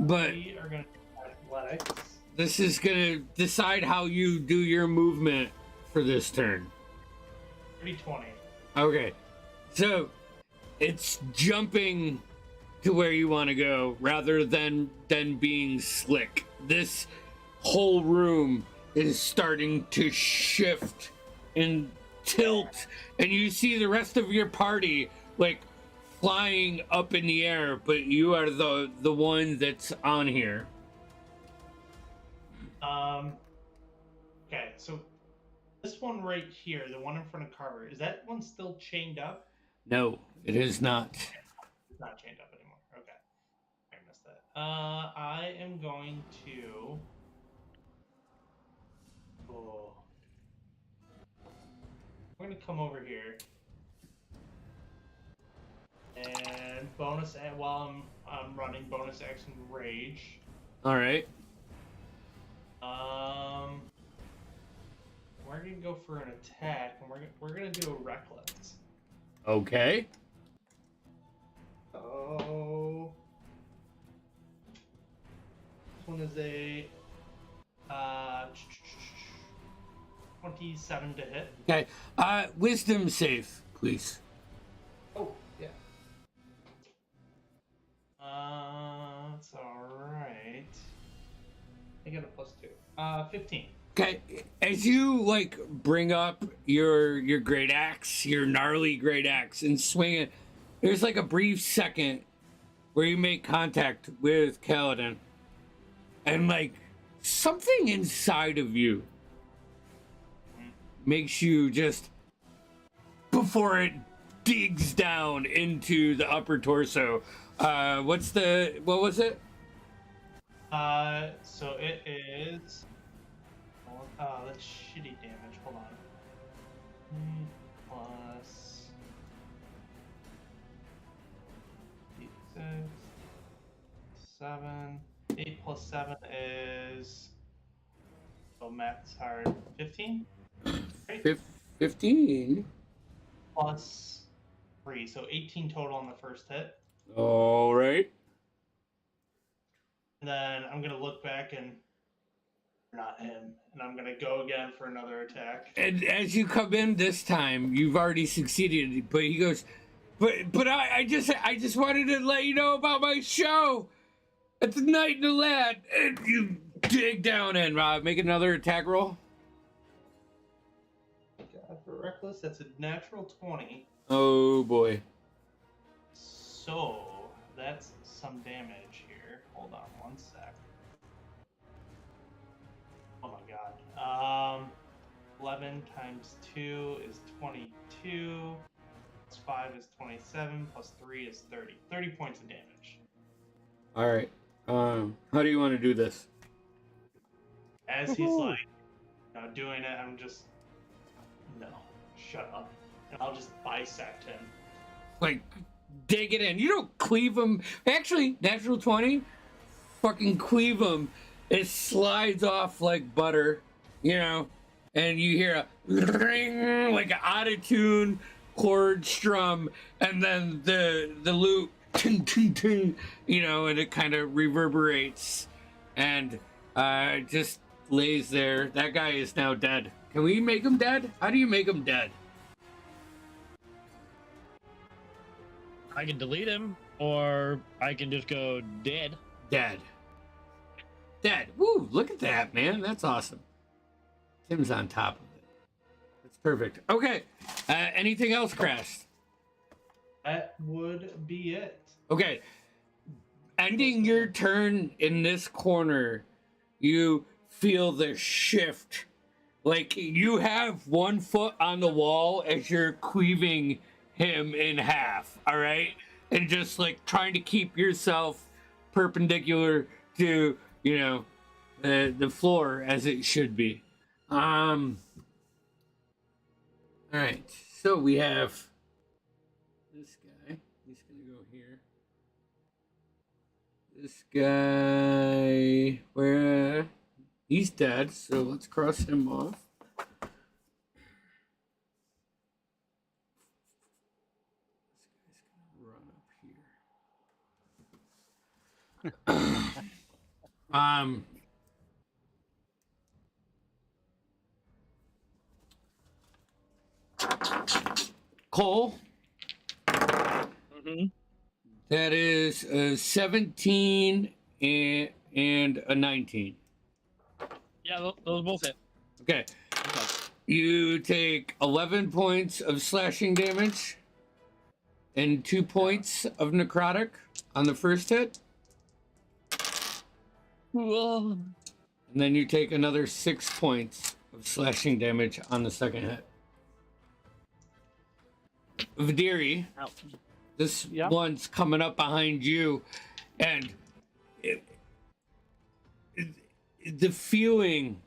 But We are going to do athletics. this is going to decide how you do your movement for this turn. 320. Okay. So it's jumping to where you want to go rather than being slick. This whole room is starting to shift and tilt, and you see the rest of your party like flying up in the air, but you are the one that's on here. Okay, so this one right here, the one in front of Carver, is that one still chained up? No, it is not. It's not chained up anymore. Okay. I missed that. I am going to... Oh. I'm going to come over here. And bonus, while I'm running, bonus action rage. All right. We're gonna go for an attack, and we're gonna do a reckless. Okay. Oh, this one is a 27 to hit. Okay. Wisdom save, please. Oh, yeah. That's all right. I get a +2. 15. Okay, as you like bring up your great axe, your gnarly great axe, and swing it, there's like a brief second where you make contact with Kaladin, and like something inside of you makes you just, before it digs down into the upper torso. What was it? So it is. Oh, that's shitty damage. Hold on. Plus 6, 7. 8 plus 7 is. So math's hard. 15? Right? 15. Plus 3. So 18 total on the first hit. All right. And then I'm going to look back and. Not him, and I'm gonna go again for another attack. And as you come in this time, you've already succeeded. But he goes, but I just wanted to let you know about my show at the Night in the Lad. And you dig down and make another attack roll. God, for reckless, that's a natural 20. Oh boy. So that's some damage here. Hold on one sec. Oh my god. 11 times 2 is 22. Plus 5 is 27. Plus 3 is 30. 30 points of damage. All right. How do you want to do this? As he's like, doing it, I'm just, no, shut up. And I'll just bisect him. Like, dig it in. You don't cleave him. Actually, natural 20, fucking cleave him. It slides off like butter, and you hear a ring, like an out-of-tune chord strum, and then the lute, ting, ting, ting, and it kind of reverberates, and just lays there. That guy is now dead. Can we make him dead? How do you make him dead? I can delete him, or I can just go dead. Dead. Woo, look at that, man. That's awesome. Tim's on top of it. That's perfect. Okay. Anything else, Crash? That would be it. Okay. Ending your turn in this corner, you feel the shift. Like you have one foot on the wall as you're cleaving him in half, all right? And just like trying to keep yourself perpendicular to the floor as it should be. All right, so we have this guy. He's gonna go here. This guy, where he's dead, so let's cross him off. This guy's gonna run up here. Cole. Mm-hmm. That is a 17 and a 19. Yeah, those both hit. Okay. You take 11 points of slashing damage and 2 points of necrotic on the first hit. Whoa. And then you take another 6 points of slashing damage on the second hit. Vidiri, this one's coming up behind you, and the feeling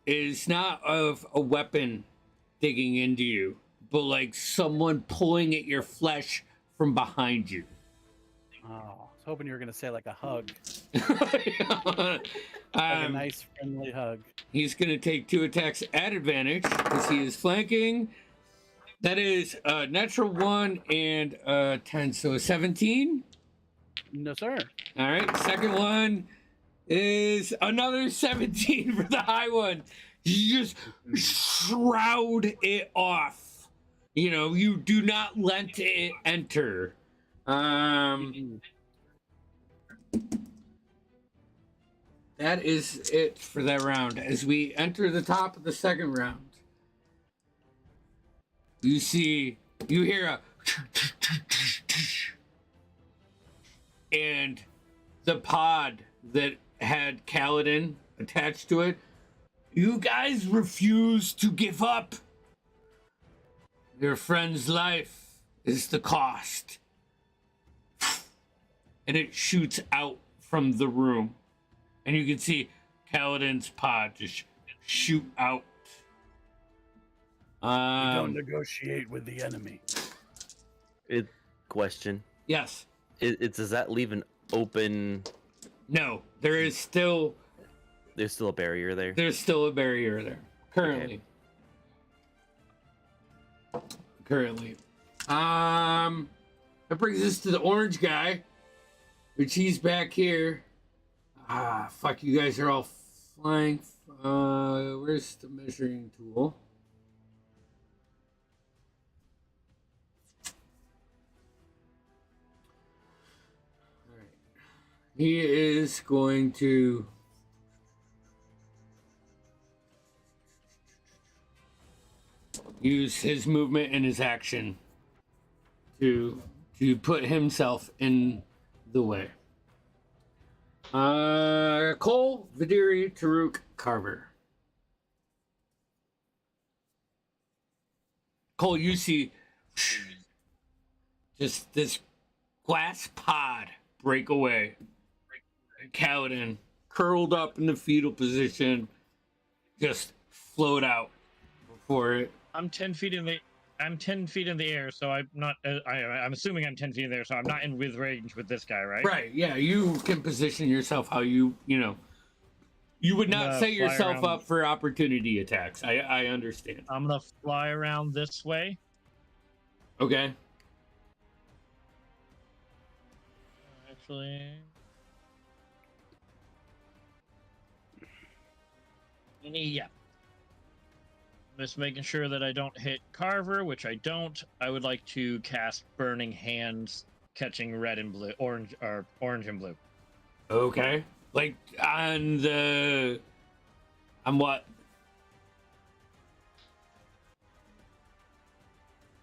is not of a weapon digging into you, but like someone pulling at your flesh from behind you. Oh, I was hoping you were going to say like a hug. Like a nice, friendly hug. He's going to take 2 attacks at advantage because he is flanking. That is a natural 1 and a 10, so a 17. No, sir. All right, second one is another 17 for the high one. You just shroud it off. You know, you do not let it enter. That is it for that round. As we enter the top of the second round, you hear a and the pod that had Kaladin attached to it. You guys refuse to give up. Your friend's life is the cost. And it shoots out from the room. And you can see Kaladin's pod just shoot out. You don't negotiate with the enemy. Question. Yes. Does that leave an open... No, there's still a barrier there? There's still a barrier there. Currently. Okay. Currently. That brings us to the orange guy. Which he's back here. Fuck, you guys are all flying. Where's the measuring tool? Alright. He is going to use his movement and his action to put himself in the way. Cole, Vidiri, Taruk, Carver. Cole, you see just this glass pod break away. Kaladin, curled up in the fetal position, just float out before it. I'm 10 feet in the air, so I'm not. I'm assuming I'm 10 feet in the air, so I'm not in with range with this guy, right? Right. Yeah, you can position yourself how you know. You would not set yourself up for opportunity attacks. I understand. I'm gonna fly around this way. Okay. Actually. Yeah. Just making sure that I don't hit Carver, which I don't. I would like to cast Burning Hands, catching red and blue, orange and blue. Okay. Like on what?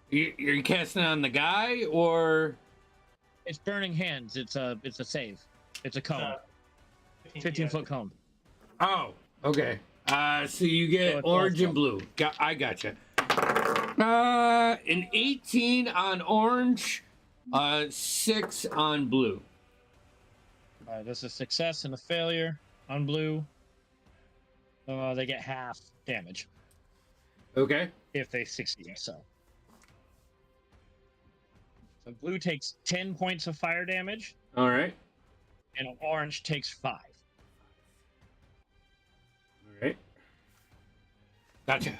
You're casting on the guy, or? It's Burning Hands. It's a save. It's a cone. 15-foot cone. Oh, okay. So you get orange and blue. I gotcha. An 18 on orange, 6 on blue. This is a success and a failure on blue. They get half damage. Okay. If they succeed, so blue takes 10 points of fire damage. All right. And orange takes 5. All right. Gotcha.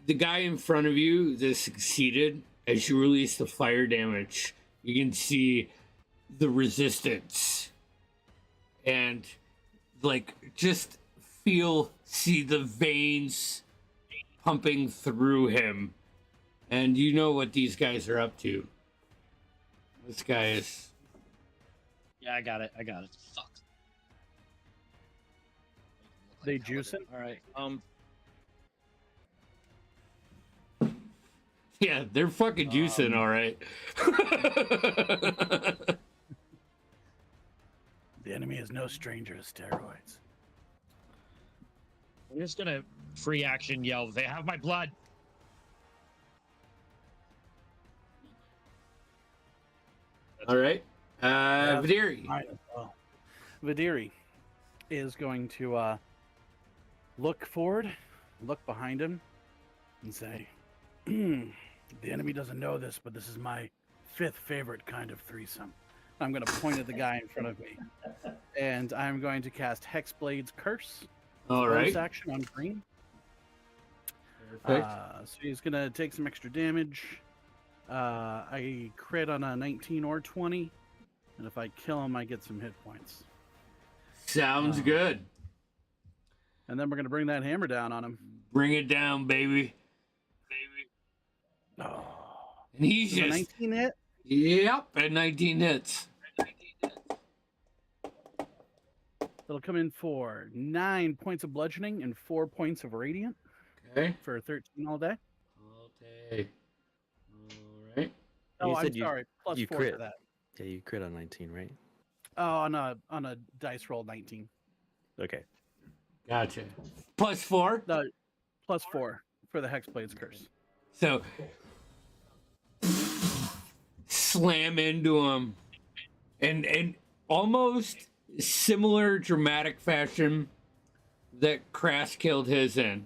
The guy in front of you that succeeded, as you release the fire damage, you can see the resistance. And, like, just see the veins pumping through him. And you know what these guys are up to. This guy is... Yeah, I got it. Fuck. They juicing? All right. Yeah, they're fucking juicing, all right. The enemy is no stranger to steroids. I'm just gonna free action yell. They have my blood. All right. Vidiri. Might as well. Vidiri is going to look forward, look behind him, and say, "The enemy doesn't know this, but this is my 5th favorite kind of threesome." I'm going to point at the guy in front of me, and I'm going to cast Hexblade's Curse. All right. Action on green. Perfect. So he's going to take some extra damage. I crit on a 19 or 20, and if I kill him, I get some hit points. Sounds good. And then we're going to bring that hammer down on him. Bring it down, baby. Oh. And he's Is it just 19 hit? Yep, at 19 hits. It'll come in for 9 points of bludgeoning and 4 points of radiant Okay. for 13 all day. All day. All right. Oh, You I'm said sorry. Plus you 4 crit. for that. Yeah, you crit on 19, right? Oh, on a dice roll 19. Okay. Gotcha. Plus 4. No, plus 4 for the Hexblade's Curse. So slam into him, and almost similar dramatic fashion that Crass killed his in.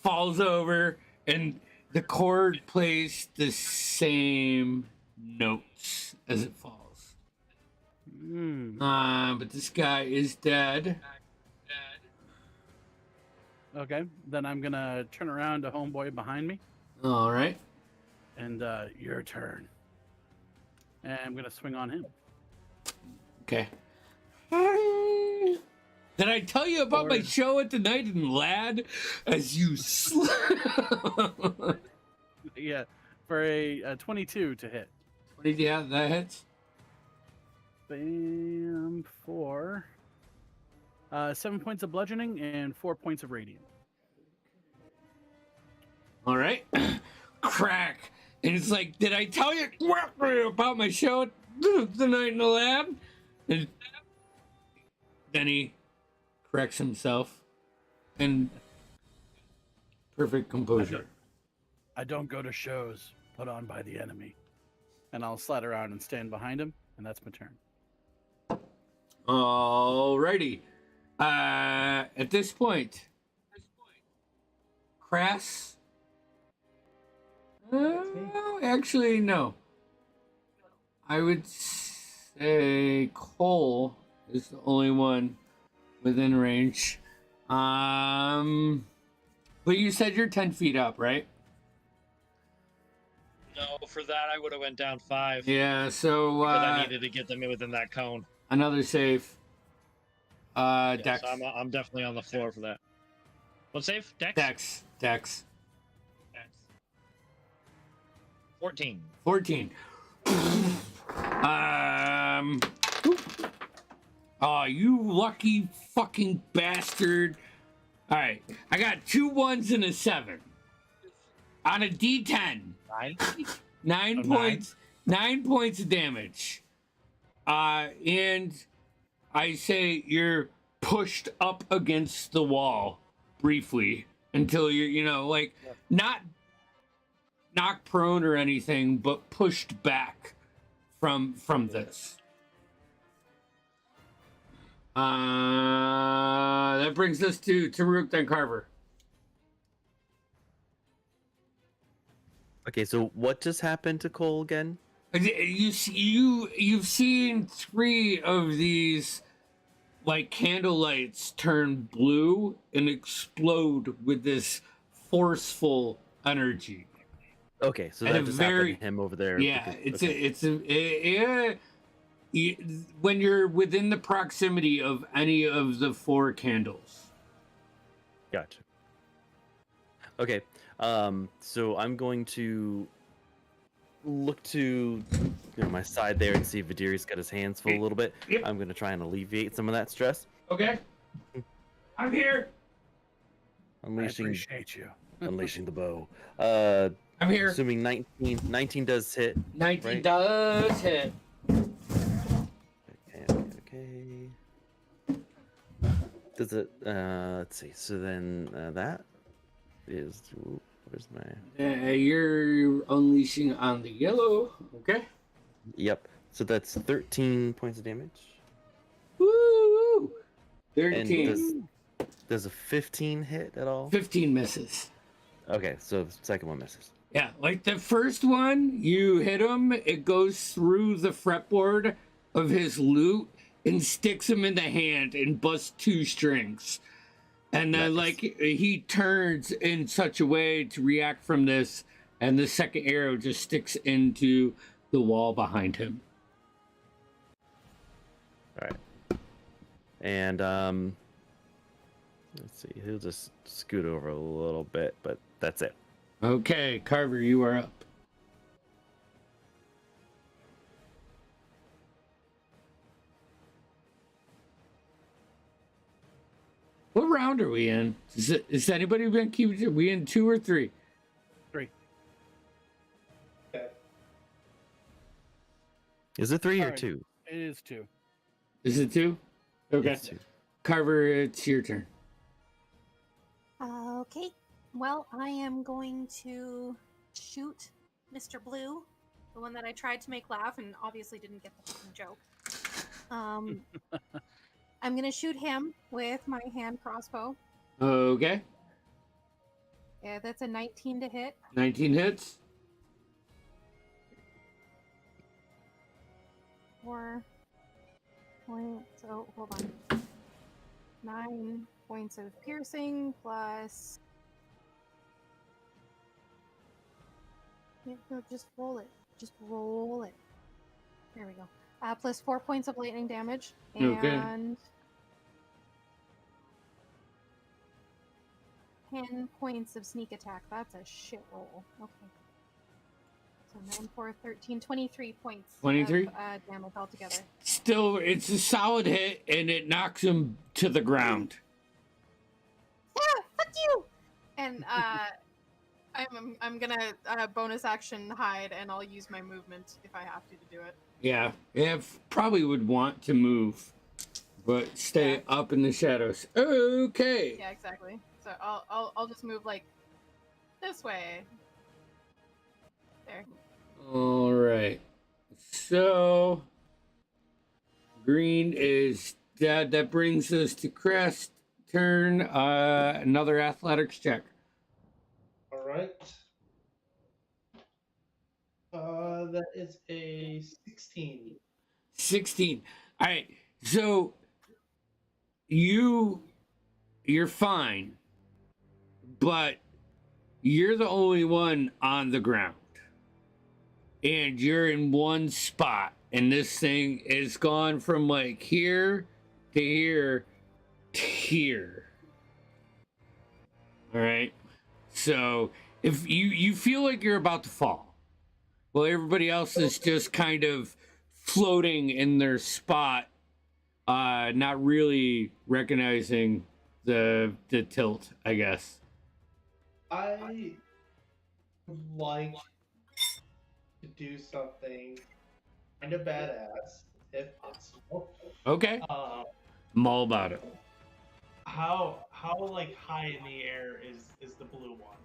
Falls over, and the chord plays the same notes as it falls. But this guy is dead. Okay, then I'm gonna turn around to homeboy behind me, All right. and your turn. And I'm gonna swing on him. Okay. Did I tell you about my show at the Night and Lad? As you Yeah, for a 22 to hit. Yeah, that hits. Bam, for 7 points of bludgeoning and 4 points of radiant. All right. Crack. And it's like, did I tell you about my show at the Night in the Lab? And then he corrects himself. And perfect composure. I don't go to shows put on by the enemy. And I'll slide around and stand behind him, and that's my turn. Alrighty. At this point, Crass. Actually, no. I would say Cole is the only one within range. But you said you're 10 feet up, right? No, for that I would have went down 5. Yeah, so But I needed to get them within that cone. another save. Yes, Dex. I'm definitely on the floor for that. What save? Dex? Dex. 14. 14. Oh, you lucky fucking bastard. All right, I got 2 1s and a 7 on a D10. 9? 9 points. 9 points of damage. And I say you're pushed up against the wall briefly until you're, like, not knocked prone or anything, but pushed back from this. That brings us to Taruk, then Carver. Okay, so what just happened to Cole again? You've seen 3 of these like candle lights turn blue and explode with this forceful energy. Okay, so At that a just very- happened to him over there. Yeah, because- when you're within the proximity of any of the 4 candles. Gotcha. Okay, so I'm going to look to my side there and see if Vidiri's got his hands full a little bit. Yep. I'm going to try and alleviate some of that stress. Okay. I'm here. I Unleashing, appreciate you. unleashing the bow. I'm here. Assuming 19. 19 does hit. 19 right? does hit. Okay. Does it? Let's see. So then that is. Where's my? You're unleashing on the yellow. Okay. Yep. So that's 13 points of damage. Woo! And 13. does a 15 hit at all? 15 misses. Okay, so the second one misses. Yeah, like the first one, you hit him, it goes through the fretboard of his lute and sticks him in the hand and busts 2 strings. And then, Nice. like, he turns in such a way to react from this, and the second arrow just sticks into the wall behind him. All right. And let's see. He'll just scoot over a little bit, but that's it. Okay, Carver, you are up. What round are we in? Is anybody been keeping? Are we in 2 or 3? 3. Okay. Is it 3 or Sorry. 2? It is 2. Is it 2? Okay. It's 2. Carver, it's your turn. Okay. Well, I am going to shoot Mr. Blue, the one that I tried to make laugh and obviously didn't get the fucking joke. I'm going to shoot him with my hand crossbow. Okay. Yeah, that's a 19 to hit. 19 hits. 4 points. Oh, hold on. 9 points of piercing plus. Yeah, no, just roll it. Just roll it. There we go. Plus 4 points of lightning damage. And Okay. 10 points of sneak attack. That's a shit roll. Okay. So 9, 4, 13, 23 points 23? of damage altogether. Still, it's a solid hit, and it knocks him to the ground. Yeah, fuck you! And I'm gonna bonus action hide, and I'll use my movement if I have to do it. Yeah, probably would want to move, but stay Yeah. up in the shadows. Okay. Yeah, exactly. So I'll just move like this way. There. All right. So green is dead. That brings us to Crest turn. Another athletics check. All right. That is a 16. 16. All right. So you're fine, but you're the only one on the ground. And you're in one spot, and this thing is gone from like here to here to here. All right. So if you feel like you're about to fall, well, everybody else is just kind of floating in their spot, not really recognizing the tilt, I guess. I would like to do something kind of badass, if possible. Okay. I'm all about it. How like high in the air is the blue one?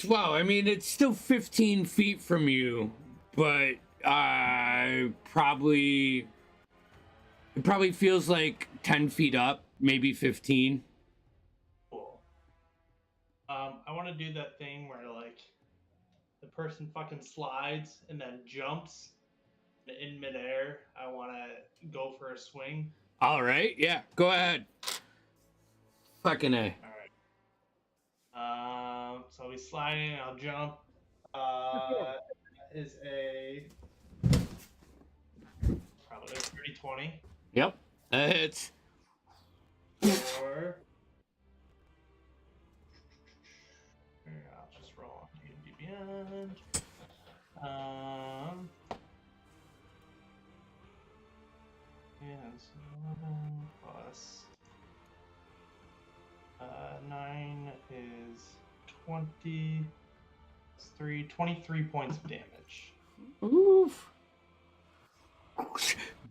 Well, I mean, it's still 15 feet from you, but it probably feels like 10 feet up, maybe 15. Cool. I want to do that thing where like the person fucking slides and then jumps in midair. I want to go for a swing. All right, yeah, go ahead. Fucking A. All right. So I'll be sliding. I'll jump. Is a probably a 30-20. Yep, that hits. Or I'll just roll on D&D Beyond. 9 is 23 points of damage. Oof.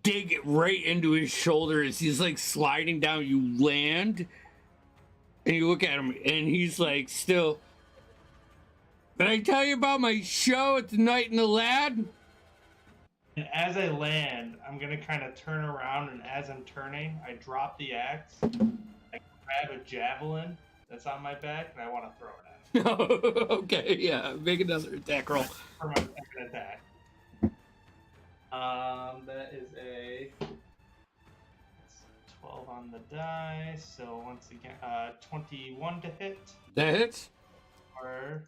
Dig it right into his shoulder as he's like sliding down. You land and you look at him and he's like, still, did I tell you about my show at the Night in the Lad? And as I land, I'm going to kind of turn around, and as I'm turning, I drop the axe, I grab a javelin that's on my back, and I want to throw it at him. Okay, yeah, make another attack roll. For my second attack. That is a 12 on the die, so once again, 21 to hit. That hits. Or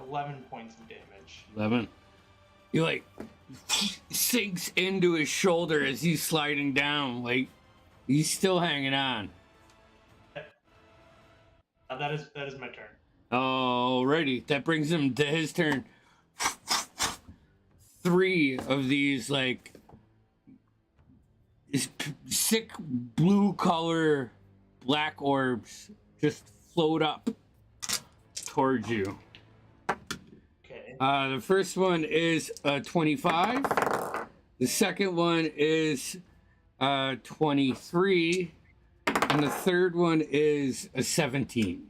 11 points of damage. 11. He like sinks into his shoulder as he's sliding down. Like he's still hanging on. That is my turn. Alrighty, that brings him to his turn. 3 of these like sick blue color black orbs just float up towards you. Okay. The first one is 25. The second one is 23. And the third one is a 17.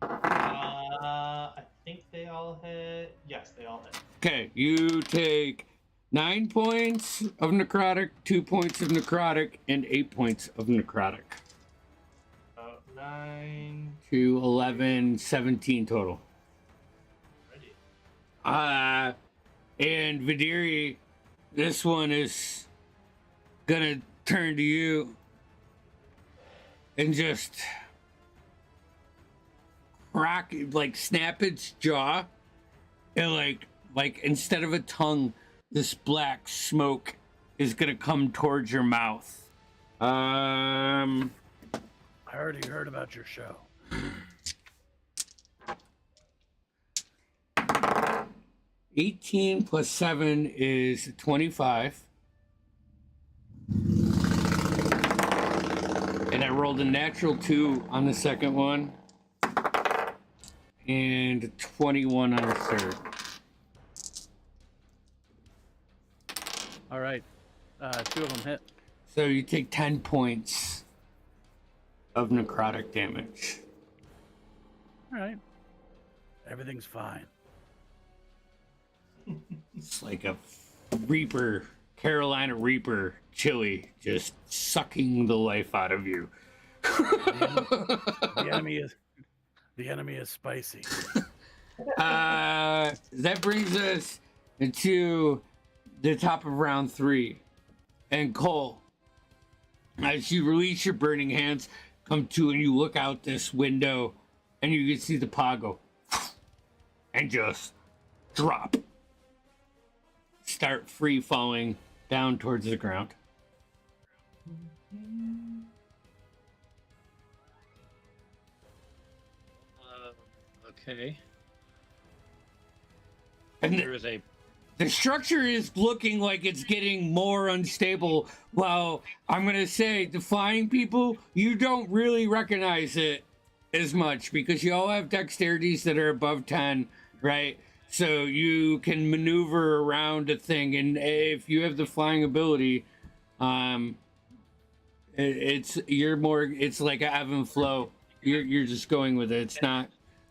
I think they all hit. Yes, they all hit. Okay, you take 9 points of necrotic, 2 points of necrotic, and 8 points of necrotic. 9 to 11, 17 total. Ready. And Vidiri, this one is gonna turn to you and just crack, like snap its jaw, and like instead of a tongue, this black smoke is gonna come towards your mouth. I already heard about your show. 18 plus 7 is 25. And I rolled a natural 2 on the second one. And 21 on the third. All right. 2 of them hit. So you take 10 points of necrotic damage. All right. Everything's fine. It's like a Reaper, Carolina Reaper chili, just sucking the life out of you. The enemy is spicy. That brings us to the top of round 3. And Cole, as you release your burning hands, come to and you look out this window and you can see the pod go and just drop. Start free falling down towards the ground. Okay. And There is a the structure is looking like it's getting more unstable. Well, I'm going to say, the flying people, you don't really recognize it as much because you all have dexterities that are above 10, right? So you can maneuver around a thing. And if you have the flying ability, it's like an ebb and flow. You're just going with it. It's not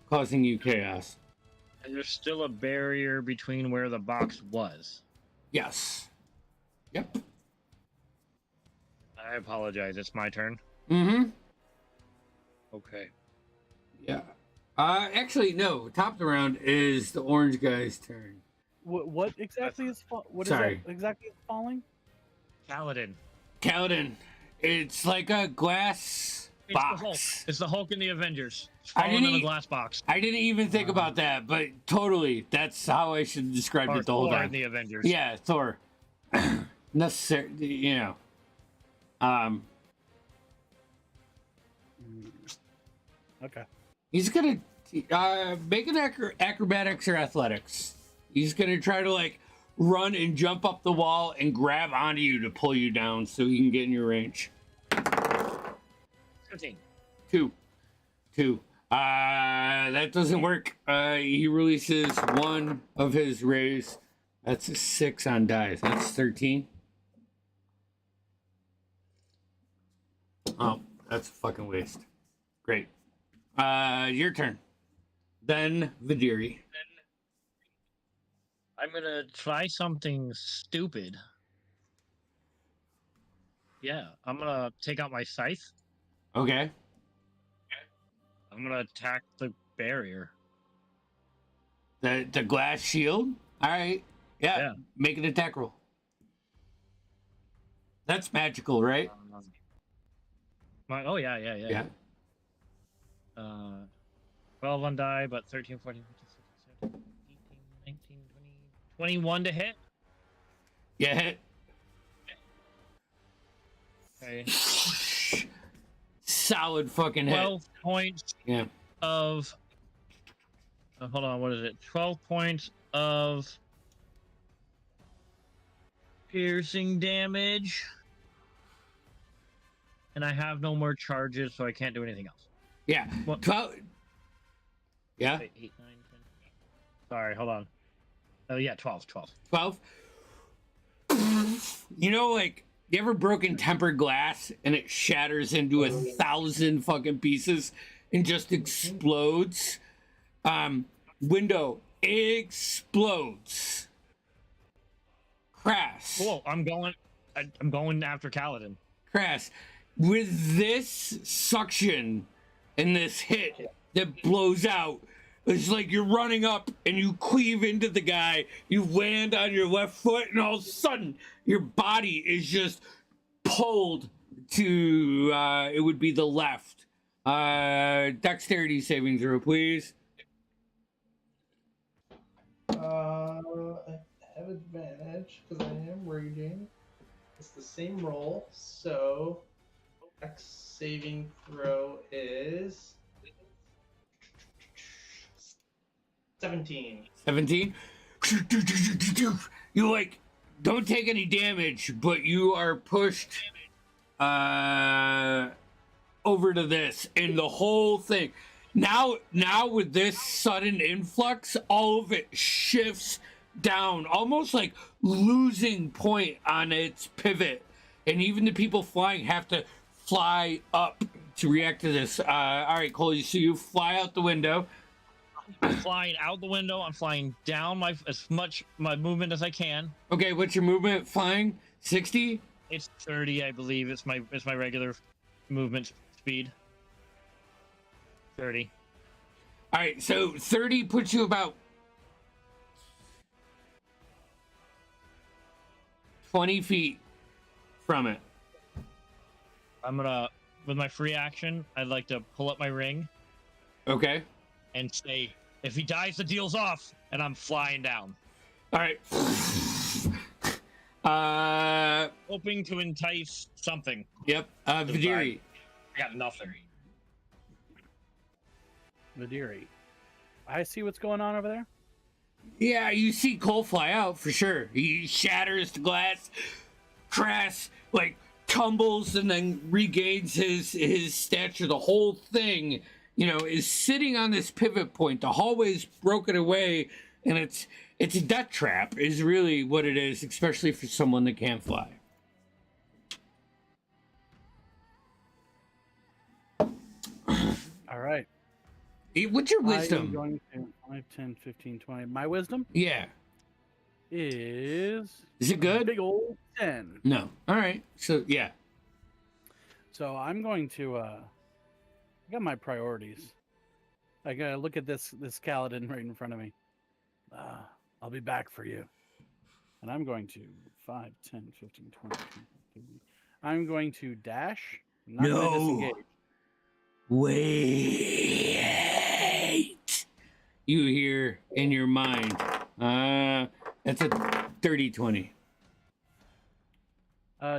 causing you chaos. And there's still a barrier between where the box was. Yes. Yep. I apologize. It's my turn. Mm-hmm. Okay. Yeah. Actually, no. Top of the round is the orange guy's turn. What exactly is Sorry. that exactly is falling? Kaladin. It's like a glass box. The Hulk. It's the Hulk in the Avengers. It's I falling didn't in a glass box. I didn't even think about that, but totally, that's how I should describe Or it the whole Thor time. in the Avengers. Yeah, Thor. Necessary, you know. Okay. He's gonna make an acrobatics or athletics. He's gonna try to like run and jump up the wall and grab onto you to pull you down so he can get in your range. 15. 2. That doesn't work. He releases one of his rays. That's a 6 on dice. That's 13. Oh, that's a fucking waste. Great. Your turn. Then Vidiri. I'm gonna try something stupid. Yeah, I'm gonna take out my scythe. Okay. I'm gonna attack the barrier. The glass shield? Alright. Yeah. Yeah. Make an attack roll. That's magical, right? Oh yeah. 12 on die, but 13, 14, 15, 16, 17, 18, 19, 20, 21 to hit. Yeah, hit. Okay. Solid fucking hit. 12 points Yeah. of. Hold on, what is it? 12 points of piercing damage. And I have no more charges, so I can't do anything else. Yeah. What? 12. Yeah. Wait, 8, 9, 10. Sorry, hold on. Oh, yeah, 12. 12. You know, like, you ever broken tempered glass and it shatters into 1,000 fucking pieces and just explodes? Window explodes. Crass. Cool. I'm going after Kaladin. Crass. With this suction and this hit that blows out, it's like you're running up and you cleave into the guy, you land on your left foot, and all of a sudden your body is just pulled to it would be the left. Dexterity saving throw, please. I have advantage because I am raging. It's the same roll, so X saving throw is 17. 17. You like don't take any damage, but you are pushed over to this, and the whole thing. Now with this sudden influx, all of it shifts down, almost like losing point on its pivot, and even the people flying have to fly up to react to this. All right, Cole, so you fly out the window. I'm flying out the window. I'm flying down as much my movement as I can. Okay, what's your movement flying? 60? It's 30, I believe. It's my regular movement speed. 30. All right, so 30 puts you about 20 feet from it. I'm gonna, with my free action, I'd like to pull up my ring. Okay. And say, if he dies, the deal's off, and I'm flying down. All right. Hoping to entice something. Yep. Vidiri. I got nothing. Vidiri. I see what's going on over there. Yeah, you see Cole fly out for sure. He shatters the glass, crash, like tumbles, and then regains his stature. The whole thing, you know, is sitting on this pivot point. The hallway's broken away, and it's a death trap. Is really what it is, especially for someone that can't fly. All right. What's your wisdom? I'm going to 5, 10, 15, 20. My wisdom Yeah. is it good? Big old 10. No. All right. So yeah. So I'm going to I got my priorities. I gotta look at this Kaladin right in front of me. I'll be back for you. And I'm going to 5, 10, 15, 20, 30. I'm going to dash. I'm not gonna disengage. Wait. You hear in your mind. That's a 30-20.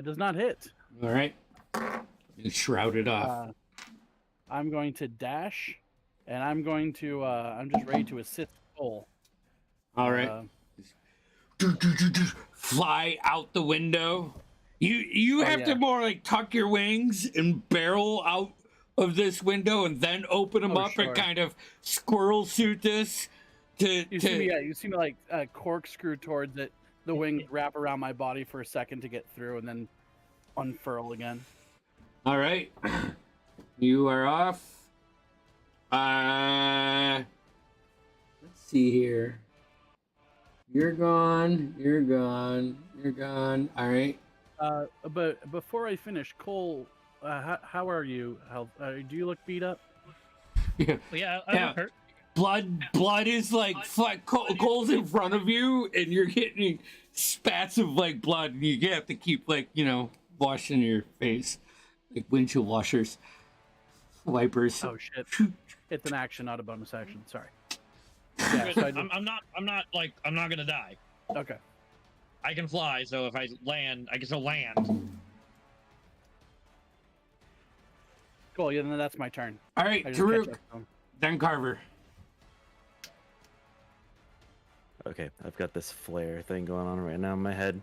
Does not hit. All right. You shroud it off. I'm going to dash, and I'm going to. I'm just ready to assist Cole. All right. Fly out the window. You have to more like tuck your wings and barrel out of this window and then open them up and kind of squirrel suit this You see me like corkscrew towards it. The wings wrap around my body for a second to get through, and then unfurl again. All right, you are off. Let's see here. You're gone. You're gone. You're gone. All right. But before I finish, Cole, how are you? Do you look beat up? Yeah, I'm hurt. Blood is like Cole's in front of you, and you're getting spats of like blood, and you have to keep like washing your face, like windshield washers, wipers. Oh shit! It's an action, not a bonus action. Sorry. Yeah, so I'm not gonna die. Okay. I can fly, so if I land, I can still land. Cool. Yeah, then that's my turn. All right, Taruk, then Carver. Okay, I've got this flare thing going on right now in my head.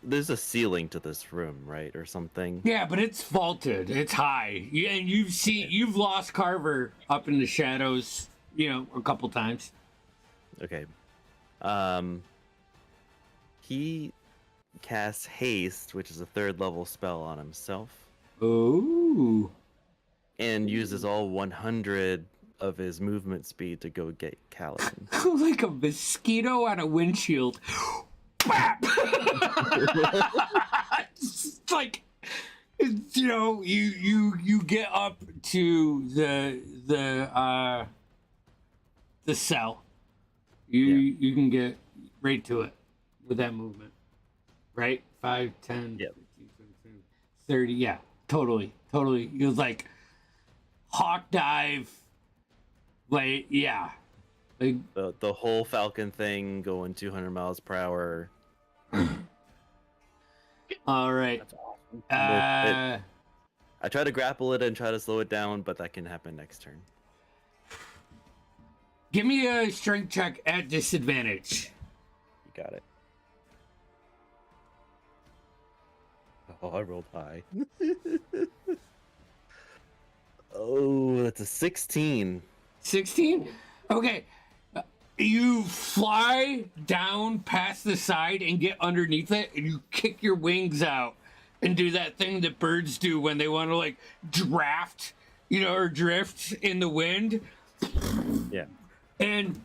There's a ceiling to this room, right, or something? Yeah, but it's vaulted. It's high. Yeah, and you've lost Carver up in the shadows, a couple times. Okay. He casts haste, which is a 3rd level spell on himself. Ooh. And uses all 100 of his movement speed to go get Kaladin. Like a mosquito on a windshield. It's like, you get up to the cell. You can get right to it with that movement, right? 5, 10, yep. 15, 30. Yeah, totally. It was like hawk dive. Like, yeah. Like, the whole Falcon thing going 200 miles per hour. All right. That's awesome. I try to grapple it and try to slow it down, but that can happen next turn. Give me a strength check at disadvantage. You got it. Oh, I rolled high. Oh, that's a 16. 16? Okay. You fly down past the side and get underneath it, and you kick your wings out and do that thing that birds do when they want to, like, draft, or drift in the wind. Yeah. And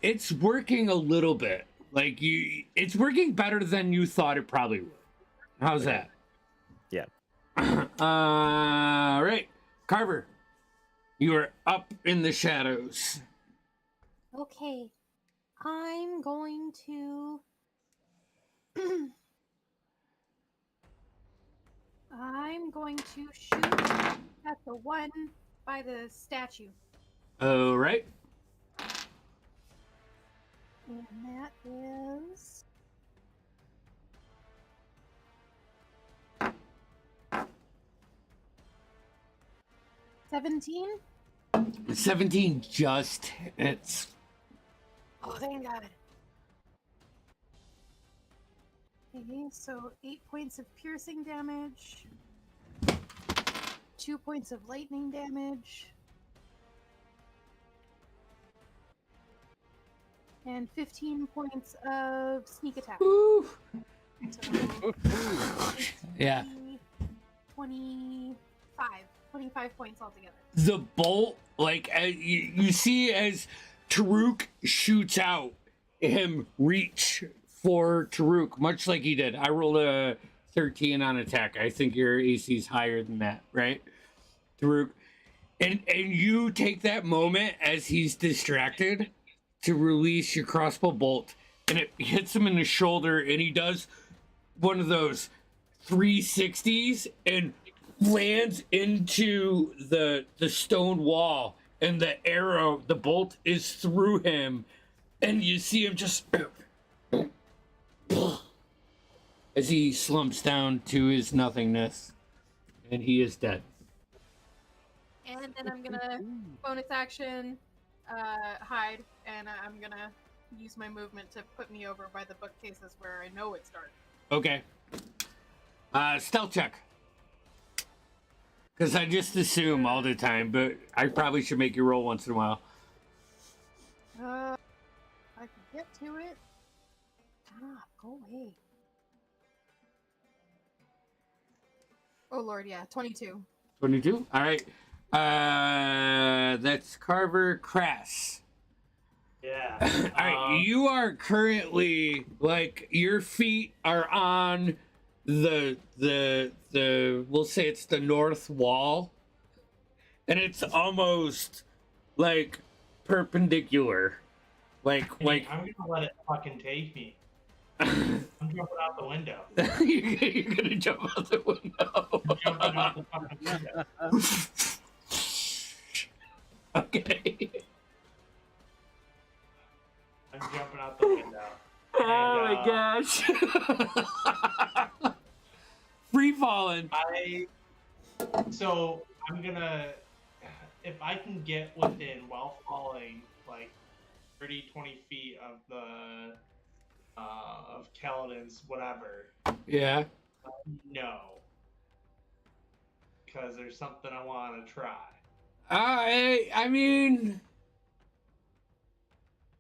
it's working a little bit. Like, it's working better than you thought it probably would. How's that? Yeah. All right. Carver, you are up in the shadows. Okay, I'm going to. I'm going to shoot at the one by the statue. All right. And that is. $17? 17 just hits. Oh, thank God. Okay, so 8 points of piercing damage, 2 points of lightning damage, and 15 points of sneak attack. Woo. So, Yeah. 25 points altogether. The bolt, like, you see as Taruk shoots out, him reach for Taruk, much like he did. I rolled a 13 on attack. I think your AC is higher than that, right, Taruk? And you take that moment as he's distracted to release your crossbow bolt, and it hits him in the shoulder, and he does one of those 360s and lands into the stone wall, and the arrow, the bolt is through him, and you see him just as he slumps down to his nothingness, and he is dead. And then I'm gonna bonus action hide, and I'm gonna use my movement to put me over by the bookcases where I know it's dark. Okay. Stealth check. Because I just assume all the time, but I probably should make you roll once in a while. I can get to it. Ah, go away. Oh lord, yeah, 22. 22? All right. That's Carver Crass. Yeah. All right, you are currently, like, your feet are on the we'll say it's the north wall, and it's almost like perpendicular, like I'm gonna let it fucking take me. I'm jumping out the window. you're gonna jump out the window. I'm jumping out the fucking window. Okay. I'm jumping out the window. Oh my gosh. Free falling. So I'm gonna, if I can get within while falling like 30-20 feet of the of Kaladin's whatever. Yeah. No. Because there's something I want to try. I mean,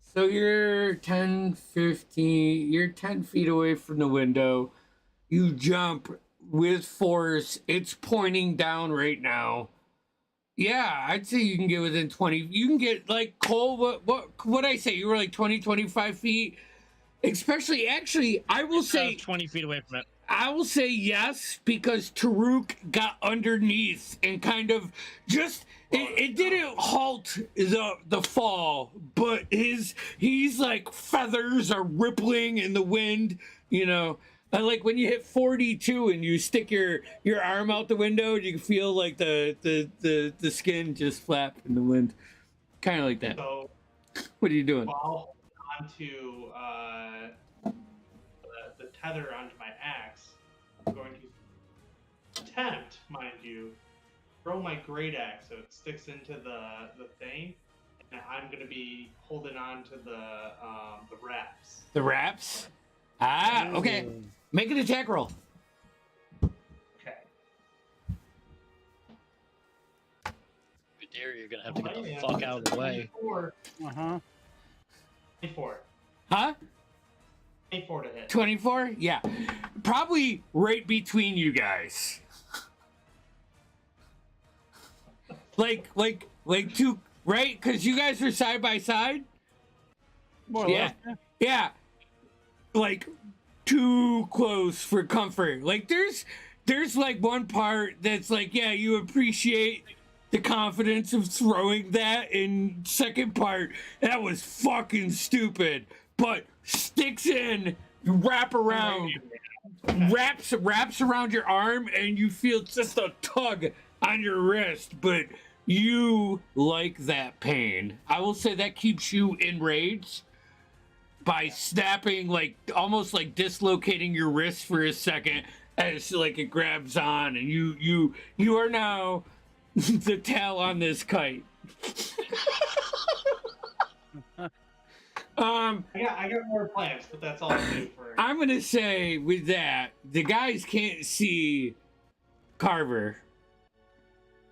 so you're 10, 15, you're 10 feet away from the window. You jump with force. It's pointing down right now. Yeah, I'd say you can get within 20. You can get, like, Cole, what I say? You were like 20, 25 feet? Especially, actually, I will say 20 feet away from it. I will say yes, because Taruk got underneath and kind of just it didn't halt the fall, but he's like feathers are rippling in the wind, you know. And like when you hit 42 and you stick your arm out the window, you can feel like the skin just flap in the wind. Kind of like that. So what are you doing? I'll hold onto the tether onto my axe. I'm going to attempt, mind you, throw my great axe so it sticks into the thing, and I'm going to be holding on to the wraps. The wraps? Ah, okay. Make an attack roll. Okay. Dear, you're gonna have to get the fuck out of the way. 24. 24. Huh? 24 to hit. 24? Yeah. Probably right between you guys. like two, right? Because you guys are side by side? More or less. Yeah. Like too close for comfort. Like there's like one part that's like, yeah, you appreciate the confidence of throwing that, and second part, that was fucking stupid. But sticks in, you wrap around, wraps around your arm, and you feel just a tug on your wrist, but you like that pain. I will say that keeps you enraged by snapping, like almost like dislocating your wrist for a second as like it grabs on, and you are now the tail on this kite. I got more plans, but that's all I do for. I'm gonna say with that, the guys can't see Carver.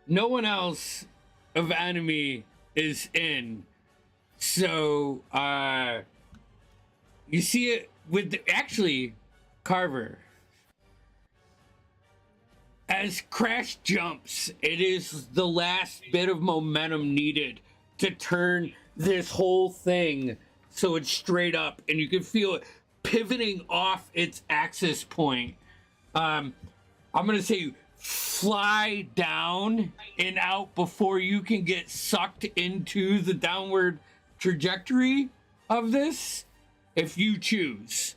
No one else of enemy is in. So you see it with actually Carver. As Crash jumps, it is the last bit of momentum needed to turn this whole thing so it's straight up, and you can feel it pivoting off its axis point. I'm gonna say fly down and out before you can get sucked into the downward trajectory of this, if you choose.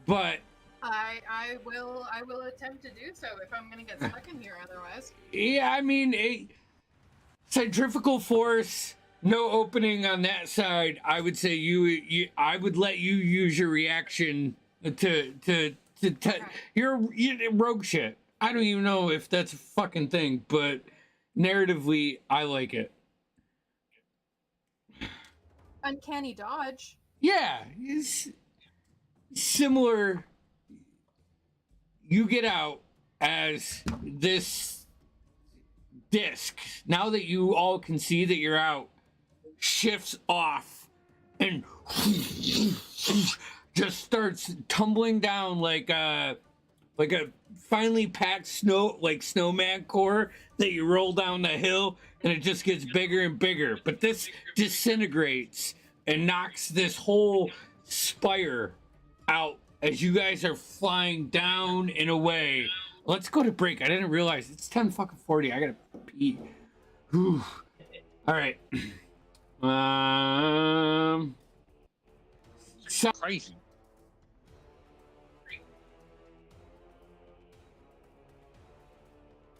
But I will attempt to do so if I'm gonna get stuck in here otherwise. yeah, I mean, centrifugal force, no opening on that side. I would say I would let you use your reaction to you're rogue shit. I don't even know if that's a fucking thing, but narratively, I like it. Uncanny dodge. Yeah, it's similar. You get out as this disc, now that you all can see that you're out, shifts off and just starts tumbling down like a finely packed snowman core that you roll down the hill, and it just gets bigger and bigger. But this disintegrates and knocks this whole spire out as you guys are flying down and away. Let's go to break. I didn't realize it's 10:40. I gotta pee. Whew. All right. Crazy.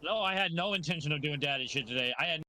No, I had no intention of doing daddy shit today. I had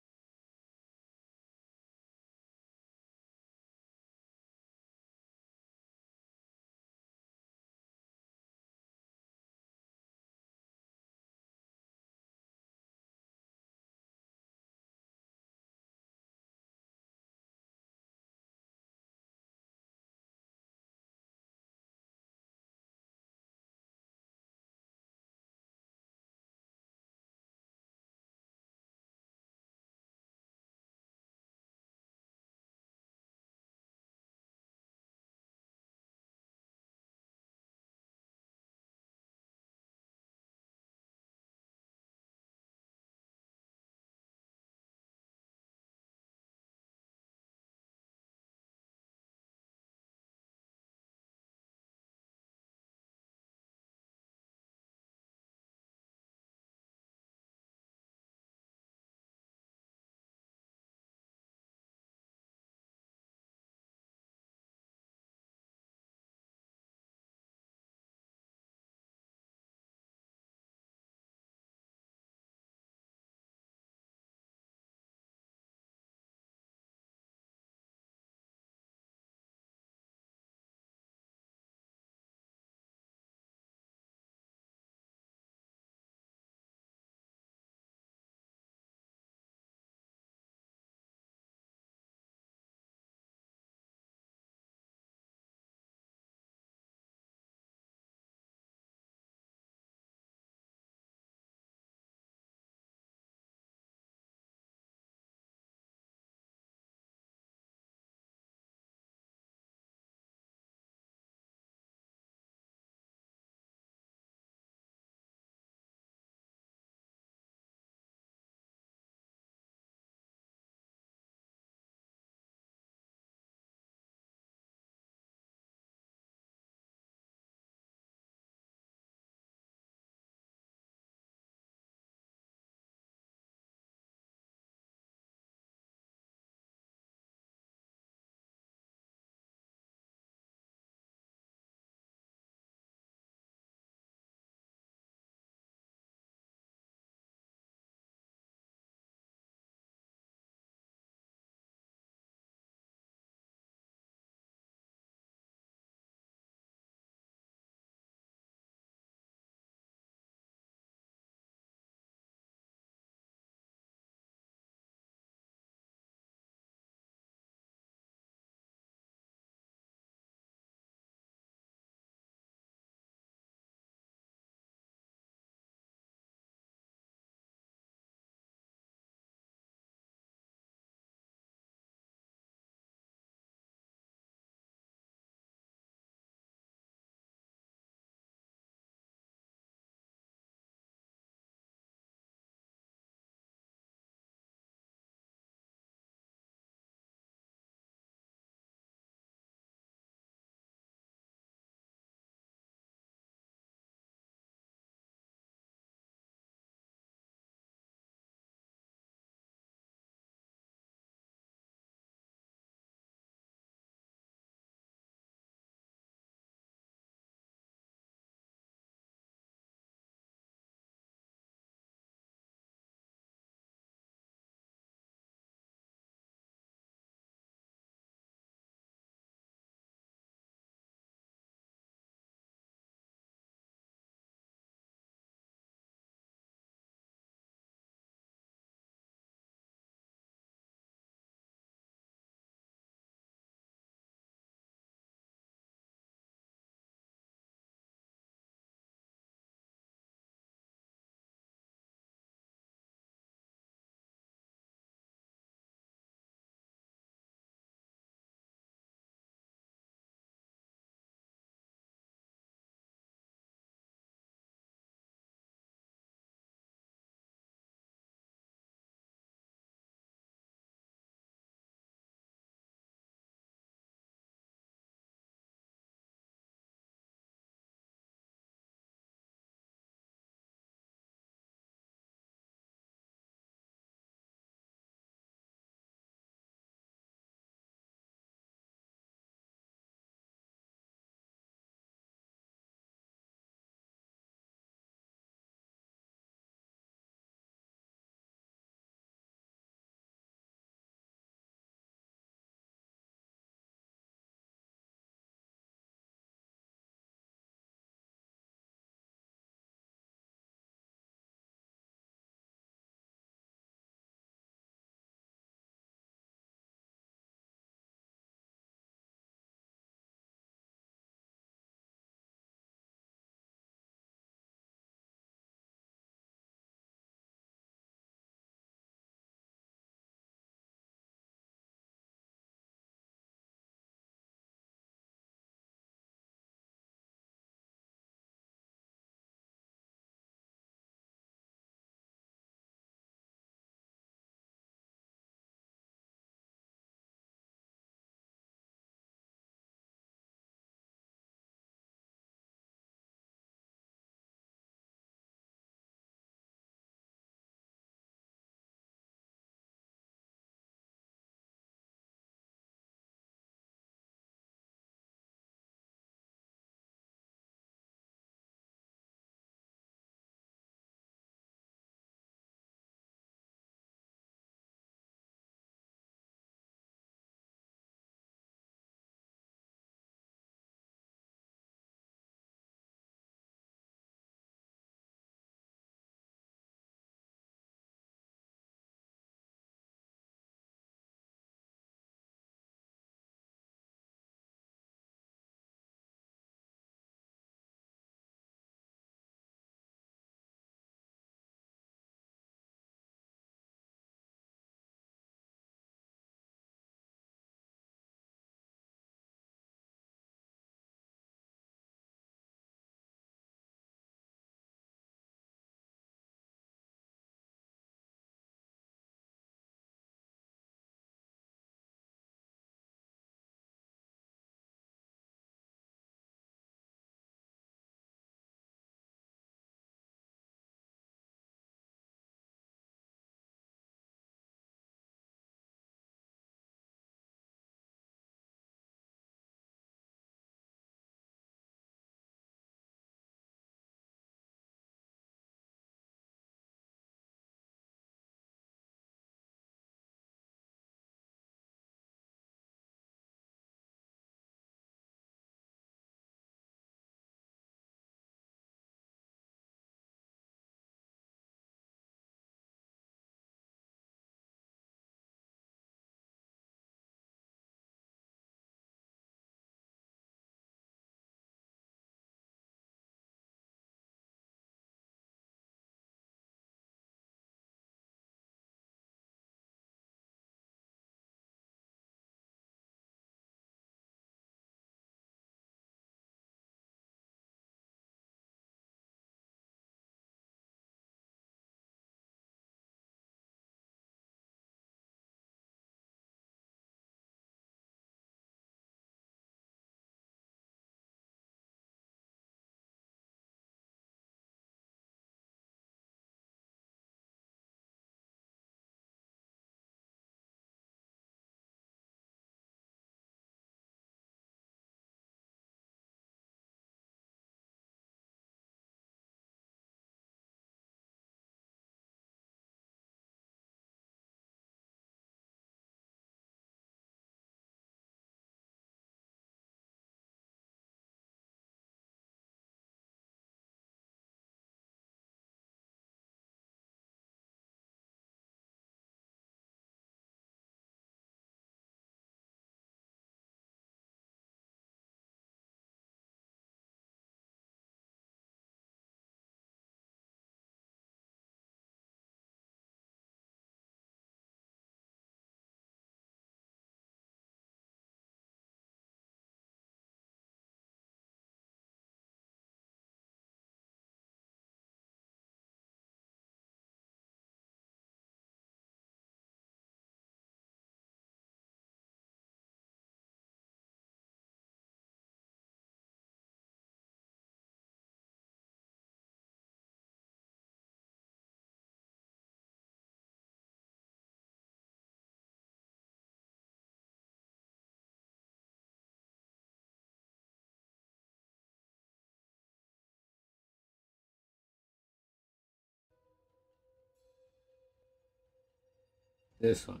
this one.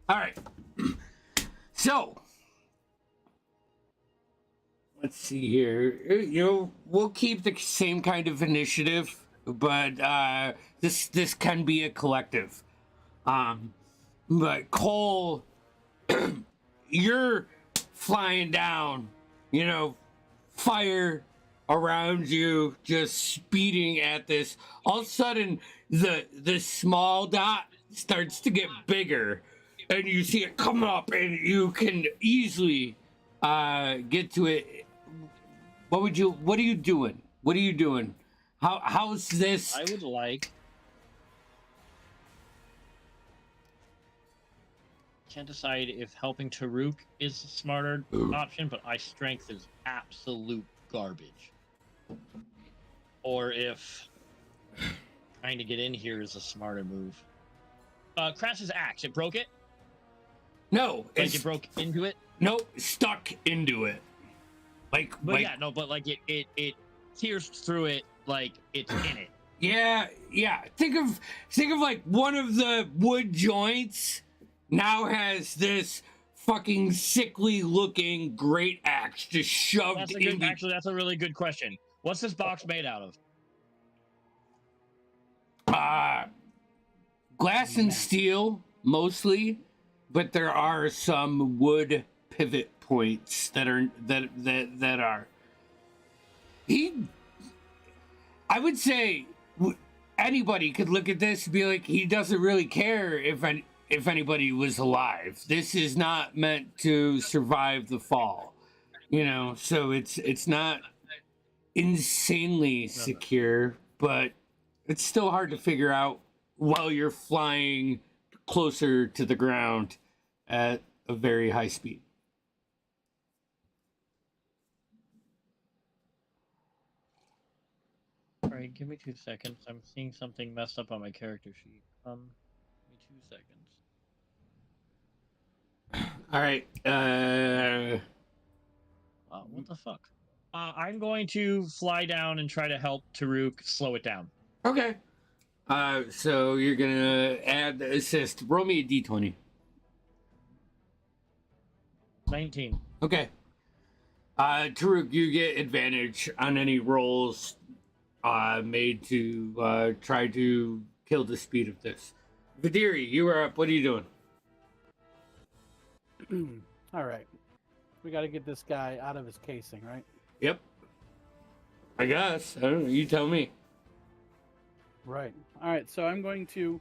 All right. So let's see here. We'll keep the same kind of initiative, but this can be a collective. But Cole, you're flying down, fire around you, just speeding at this. All of a sudden, the small dot starts to get bigger, and you see it come up, and you can easily get to it. What are you doing? What are you doing? How's this? I would like. Can't decide if helping Taruk is a smarter option, but strength is absolute garbage. Or if trying to get in here is a smarter move. Crash's axe, it broke it? No. It broke into it? Nope, stuck into it. But it pierced through it like it's in it. Yeah. Think of like one of the wood joints now has this fucking sickly looking great axe just shoved in. Actually, that's a really good question. What's this box made out of? Glass and steel mostly, but there are some wood pivot points that are. I would say anybody could look at this and be like, he doesn't really care if anybody was alive. This is not meant to survive the fall, so it's not insanely secure, but it's still hard to figure out while you're flying closer to the ground at a very high speed. All right, give me 2 seconds. I'm seeing something messed up on my character sheet. Give me 2 seconds. All right. What the fuck? I'm going to fly down and try to help Taruk slow it down. Okay. So you're gonna add the assist. Roll me a d20. 19. Okay. Taruk, you get advantage on any rolls made to try to kill the speed of this. Vidiri, you are up. What are you doing? All right. We got to get this guy out of his casing, right? Yep. I guess. I don't know. You tell me. Right. All right. So I'm going to.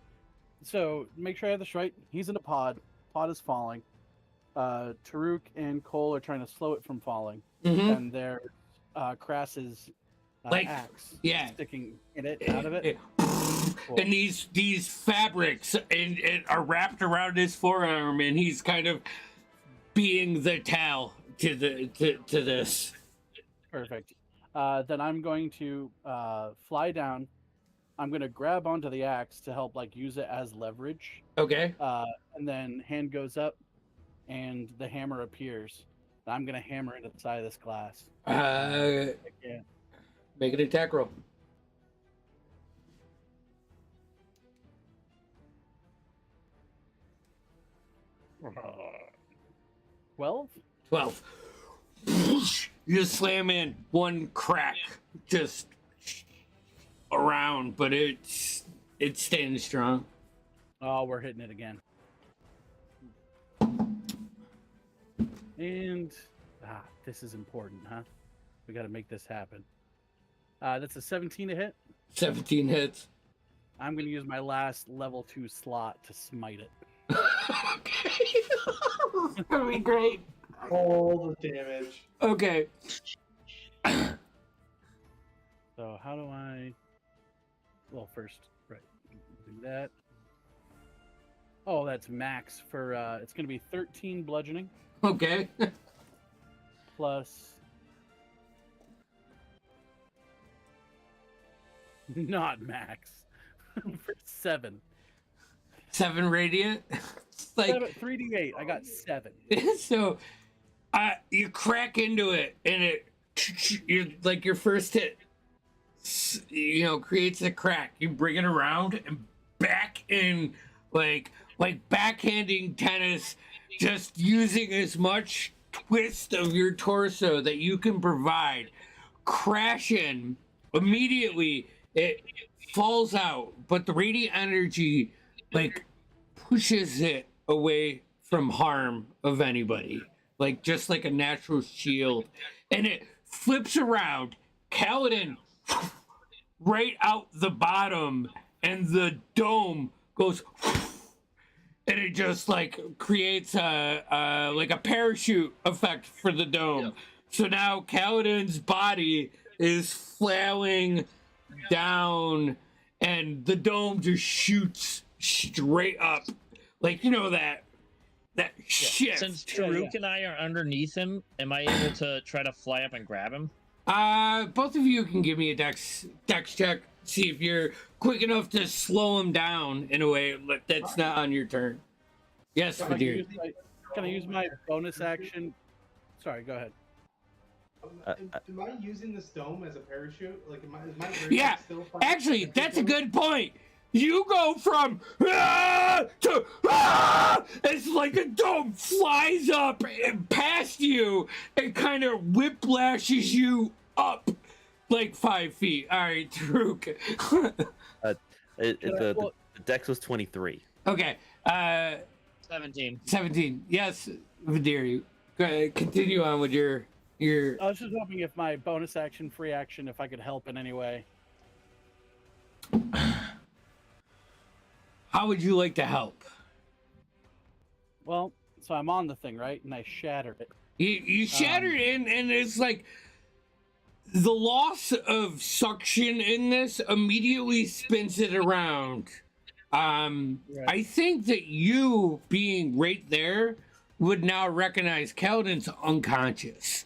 So make sure I have this right. He's in a pod. Pod is falling. Taruk and Cole are trying to slow it from falling. Mm-hmm. And there's Crass's axe sticking in it, out of it. Cool. And these fabrics and are wrapped around his forearm, and he's kind of being the towel to this. Perfect. Then I'm going to fly down. I'm going to grab onto the axe to help use it as leverage. Okay. And then hand goes up, and the hammer appears. I'm going to hammer into the side of this glass. Make an attack roll. 12? 12. You slam in one crack, just around, but it's standing strong. Oh, we're hitting it again. And this is important, huh? We got to make this happen. That's a 17 to hit. 17 hits. I'm going to use my last level 2 slot to smite it. Okay. It's going to be great. All the damage. Okay. So how do I... Well, first, right, do that. Oh, that's max for, it's going to be 13 bludgeoning. Okay. Plus... Not max. For 7. 7 radiant? 3d8. I got 7. So, you crack into it, and your first hit, creates a crack. You bring it around and back in, like backhanding tennis, just using as much twist of your torso that you can provide. Crash in immediately. It falls out, but the radiant energy like pushes it away from harm of anybody, like just like a natural shield, and it flips around. Kaladin right out the bottom, and the dome goes, and it just like creates a like a parachute effect for the dome. Yep. So now Kaladin's body is flailing down, and the dome just shoots straight up, like that shift. Since Taruk and I are underneath him, am I able to try to fly up and grab him? Both of you can give me a dex check. See if you're quick enough to slow him down in a way that's not on your turn. Yes, Vadir. Can I use my bonus action? Sorry, go ahead. Am I using this dome as a parachute? Like, is my yeah, still actually, that's a good point. You go from to it's like a dome flies up and past you and kind of whiplashes you up like 5 feet. All right, Taruk. The dex was 23. Okay. 17. 17. Yes, Vadir. Continue on with your. I was just hoping if my bonus action, free action, if I could help in any way. How would you like to help? Well, so I'm on the thing, right? And I shatter it. You shatter it, and it's like the loss of suction in this immediately spins it around. Right. I think that you being right there would now recognize Kaladin's unconscious.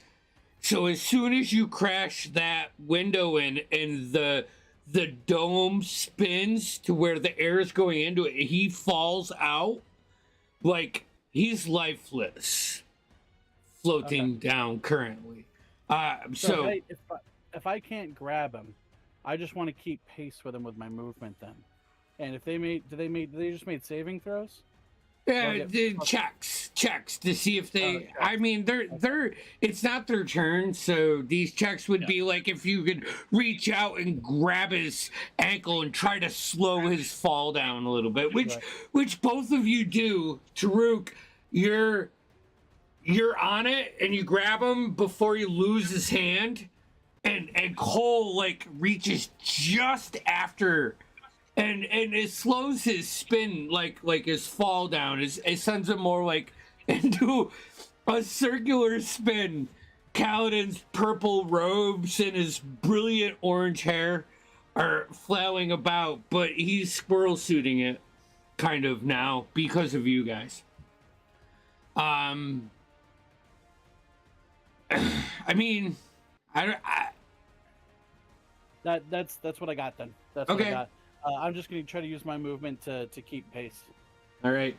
So as soon as you crash that window in and the dome spins to where the air is going into it, he falls out like he's lifeless, floating down currently. So if I can't grab him, I just want to keep pace with him with my movement then. And if they just made saving throws? The checks to see if they. I mean, they're. It's not their turn, so these checks would be like if you could reach out and grab his ankle and try to slow his fall down a little bit, which both of you do. Taruk, you're on it and you grab him before you lose his hand, and Cole like reaches just after. And it slows his spin like his fall down. It sends him more like into a circular spin. Kaladin's purple robes and his brilliant orange hair are flailing about, but he's squirrel suiting it kind of now because of you guys. I mean, that's what I got then. That's okay. What I got. I'm just going to try to use my movement to keep pace. All right.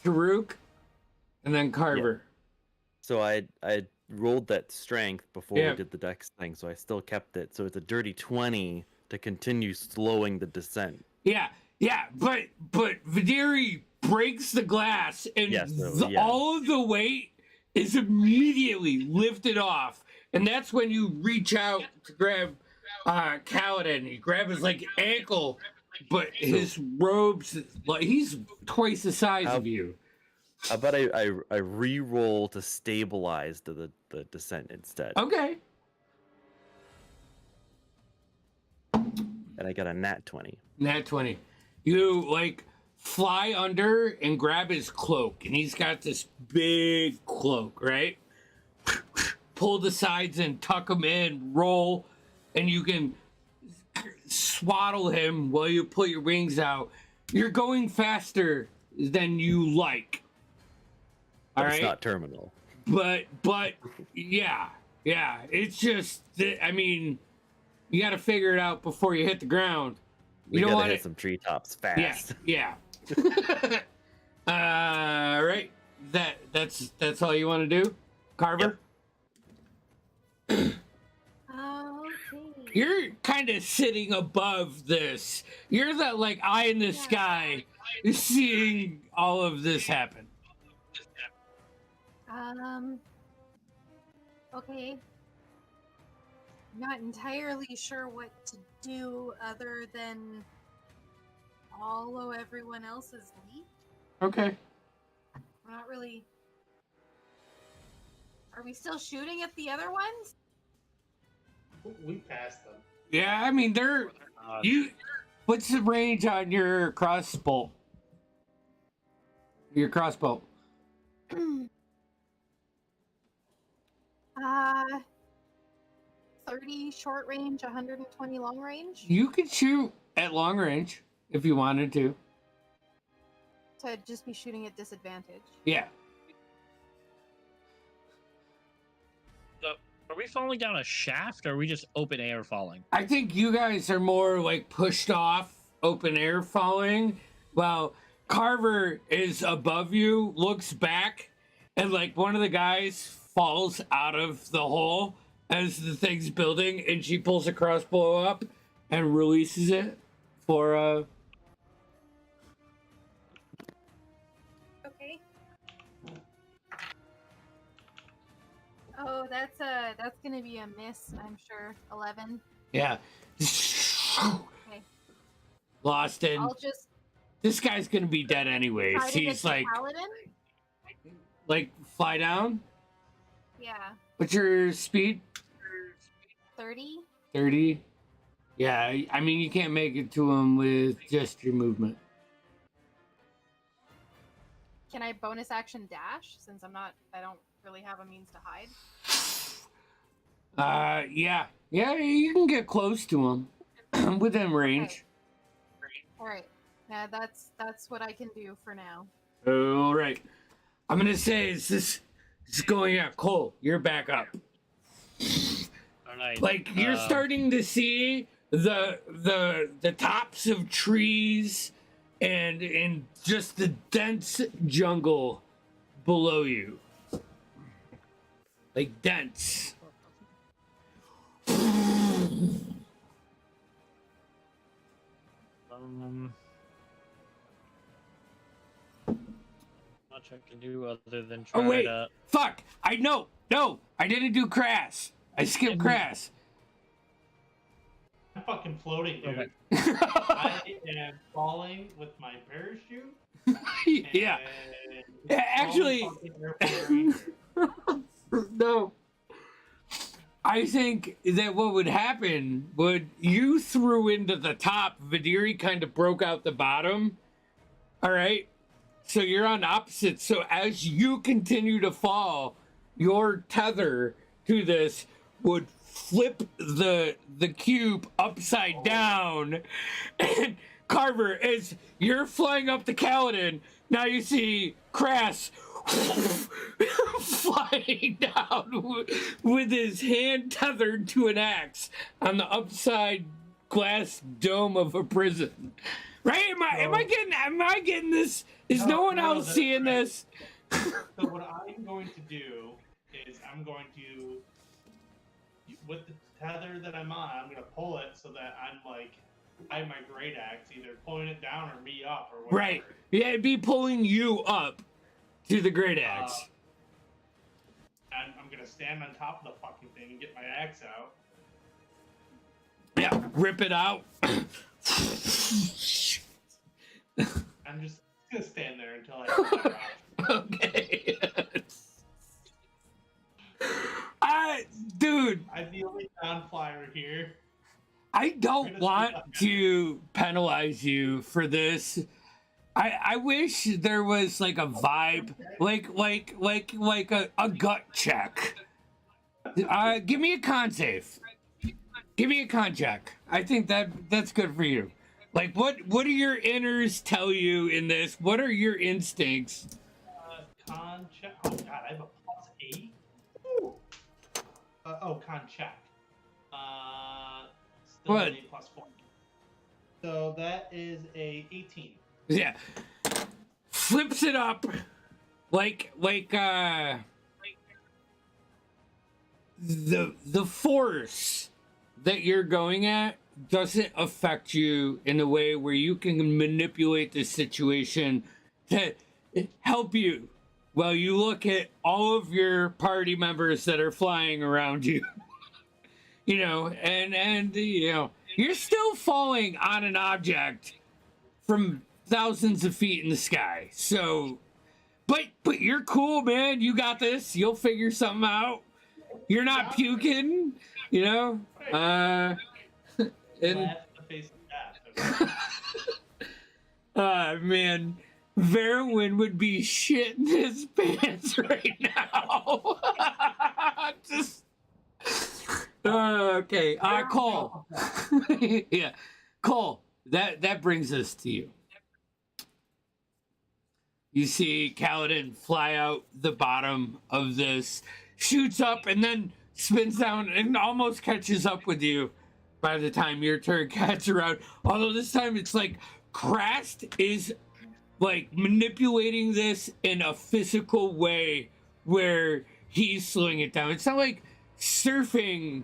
Taruk, and then Carver. Yeah. So I rolled that strength before we did the dex thing, so I still kept it. So it's a dirty 20 to continue slowing the descent. Yeah, but Vidiri breaks the glass, and all of the weight is immediately lifted off, and that's when you reach out to grab Kaladin. You grab his like ankle, but his robes, like he's twice the size of you. How about I re-roll to stabilize the descent instead? Okay. And I got a nat 20. Nat 20. You like fly under and grab his cloak, and he's got this big cloak, right? Pull the sides and tuck him in, roll, and you can swaddle him while you pull your wings out. You're going faster than you like. But all it's right? not terminal. But yeah. It's just, I mean, you got to figure it out before you hit the ground. You don't want to hit some treetops fast. Yeah. Right. That's all you want to do, Carver? Okay. You're kind of sitting above this. You're the like eye in the sky, seeing all of this happen? Okay. Not entirely sure what to do other than follow everyone else's lead. Okay. We're not really. Are we still shooting at the other ones? We passed them. Yeah, I mean they're you. What's the range on your crossbow? Your crossbow. 30 short range, 120 long range. You could shoot at long range if you wanted to. So I'd just be shooting at disadvantage. Yeah. So, are we falling down a shaft, or are we just open air falling? I think you guys are more like pushed off, open air falling. While Carver is above you, looks back, and like one of the guys falls out of the hole as the thing's building, and she pulls a crossbow up and releases it for Okay. Oh, that's gonna be a miss, I'm sure. 11. yeah. Okay. Lost it. I'll just This guy's gonna be dead anyways. try to get He's the like paladin. Fly down. Yeah. What's your speed? 30. 30. Yeah, I mean you can't make it to him with just your movement. Can I bonus action dash since I don't really have a means to hide? Yeah, you can get close to him within range. All right. Yeah, that's what I can do for now. All right. I'm gonna say it's going out. Cole, you're back up. All right. Like you're starting to see the tops of trees and just the dense jungle below you. Like dense. Much I can do other than try Oh wait, to... fuck! No, I didn't do crass. I skipped crass. I'm fucking floating, dude. Okay. I am falling with my parachute. Yeah. and Actually, fucking airplane ranger. no. I think that what would happen would you threw into the top, Vidiri kind of broke out the bottom. All right. So you're on opposite. So as you continue to fall, your tether to this would flip the cube upside down. And Carver, as you're flying up the Kaladin, now you see Crass flying down with his hand tethered to an axe on the upside glass dome of a prison. Right? Am I getting this? Is no one else seeing this? So what I'm going to do is I'm going to, with the tether that I'm on, I'm going to pull it so that I'm like, I have my great axe either pulling it down or me up or whatever. Right. Yeah, it'd be pulling you up to the great axe. And I'm going to stand on top of the fucking thing and get my axe out. Yeah, rip it out. I'm just going to stand there until I Okay. Dude, I'm the only non-flyer here. I don't want to penalize you for this. I wish there was like a vibe, like a gut check. Give me a con save. Give me a con check. I think that's good for you. Like what do your inners tell you in this? What are your instincts? Con check. Oh god, I have a +8. Ooh. Con check. Still What? a +4. So that is a 18. Yeah. Flips it up like the force that you're going at doesn't affect you in a way where you can manipulate the situation to help you while you look at all of your party members that are flying around you. You know, and you know, you're still falling on an object from thousands of feet in the sky. So, but you're cool, man. You got this. You'll figure something out. You're not puking, you know. And man, Verwin would be shitting his pants right now. Just okay. Cole. Yeah, Cole. That brings us to you. You see Kaladin fly out the bottom of this, shoots up, and then spins down and almost catches up with you by the time your turn catches around. Although this time it's like Krast is like manipulating this in a physical way where he's slowing it down. It's not like surfing.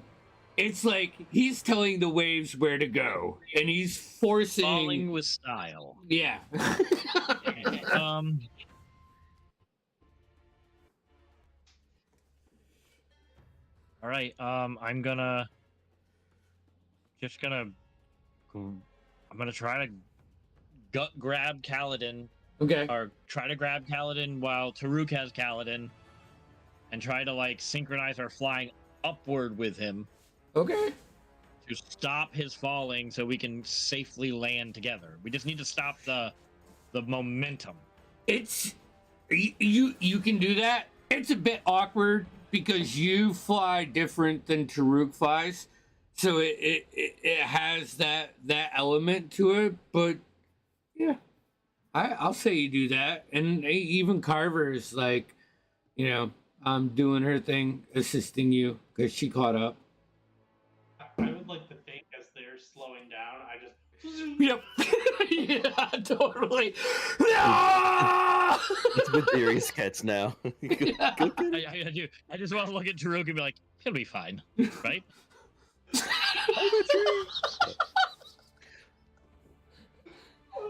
It's like he's telling the waves where to go, and he's forcing. Falling with style. Yeah. All right. I'm gonna try to gut grab Kaladin. Okay. Or try to grab Kaladin while Taruk has Kaladin, and try to like synchronize our flying upward with him. Okay. To stop his falling so we can safely land together. We just need to stop the momentum. It's you can do that. It's a bit awkward because you fly different than Taruk flies. So it has that element to it, but yeah. I'll say you do that. And even Carver is like, you know, doing her thing, assisting you because she caught up. I would like to think as they're slowing down, I just. Yep. Yeah, totally. It's been theory sketch now. I just want to look at Taruk and be like, he'll be fine, right?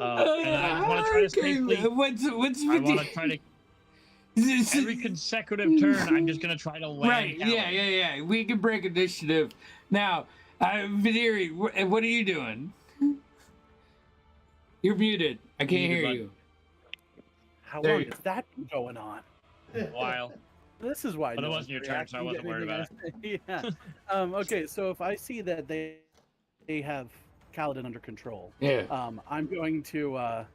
And I want to try to safely. What's I want to try to. Every consecutive turn, I'm just gonna try to land. Right? Yeah. We can break initiative now. Vidiri, what are you doing? You're muted. I can't hear you. How long has that been going on? A while. This is why. But it wasn't your turn, so I wasn't worried about it. Yeah. Okay, so if I see that they have Kaladin under control, yeah. I'm going to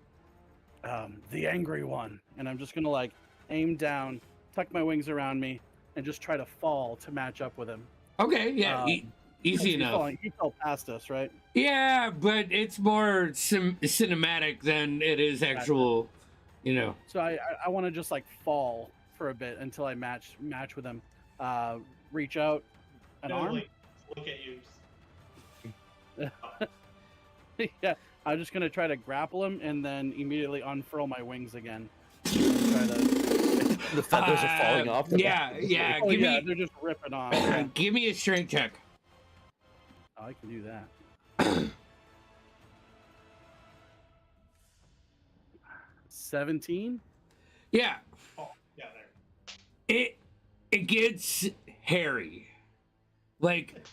the angry one, and I'm just gonna like aim down, tuck my wings around me, and just try to fall to match up with him. Okay, yeah, easy enough. He fell past us, right? Yeah, but it's more cinematic than it is actual, you know. So I want to just like fall for a bit until I match with him. Reach out an arm. Look at you. Yeah, I'm just gonna try to grapple him and then immediately unfurl my wings again. The feathers are falling off. Yeah. Oh, yeah, they're just ripping off. Give me a strength check. Oh, I can do that. 17. Yeah. Oh, yeah, there. It gets hairy. Like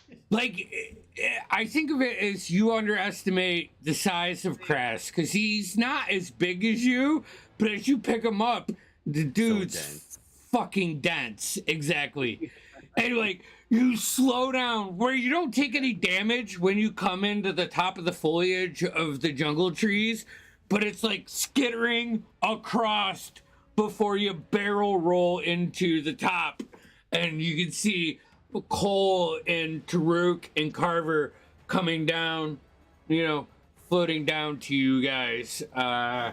I think of it as you underestimate the size of Krast because he's not as big as you, but as you pick him up, the dude's fucking dense. Exactly. And like you slow down where you don't take any damage when you come into the top of the foliage of the jungle trees, but it's like skittering across before you barrel roll into the top, and you can see Cole and Taruk and Carver coming down, you know, floating down to you guys. Yeah,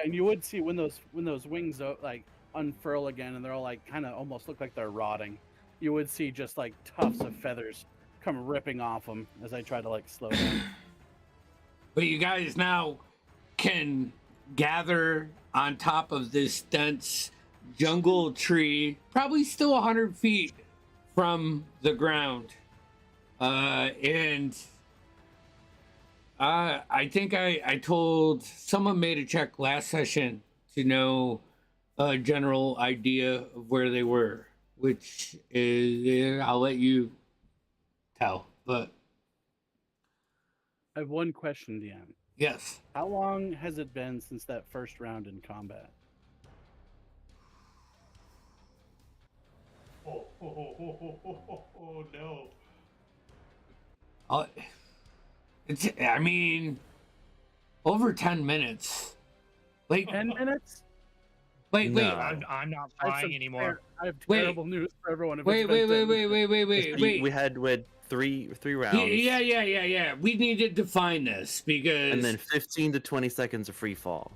and you would see when those wings like unfurl again, and they're all like kind of almost look like they're rotting. You would see just like tufts of feathers come ripping off them as I try to like slow down. But you guys now can gather on top of this dense jungle tree, probably still 100 feet from the ground. And I think I told someone made a check last session to know a general idea of where they were, which is I'll let you tell. But I have one question, DM. yes, How long has it been since that first round in combat? Oh no. it's I mean over 10 minutes. Like 10 minutes? wait. No. I'm not I have flying some anymore. I have Wait. terrible news for everyone. If Wait. it's been 10 minutes. We had three rounds. Yeah. We needed to find this because And then 15 to 20 seconds of free fall.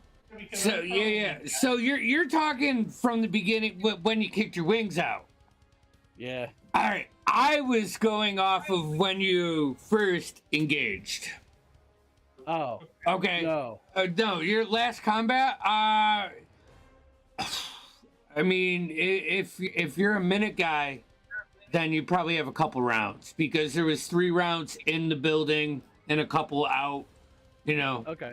so yeah. So you're talking from the beginning when you kicked your wings out. Yeah. All right. I was going off of when you first engaged. Oh. Okay. No. No, your last combat. I mean, if you're a minute guy, then you probably have a couple rounds because there was 3 rounds in the building and a couple out. You know. Okay.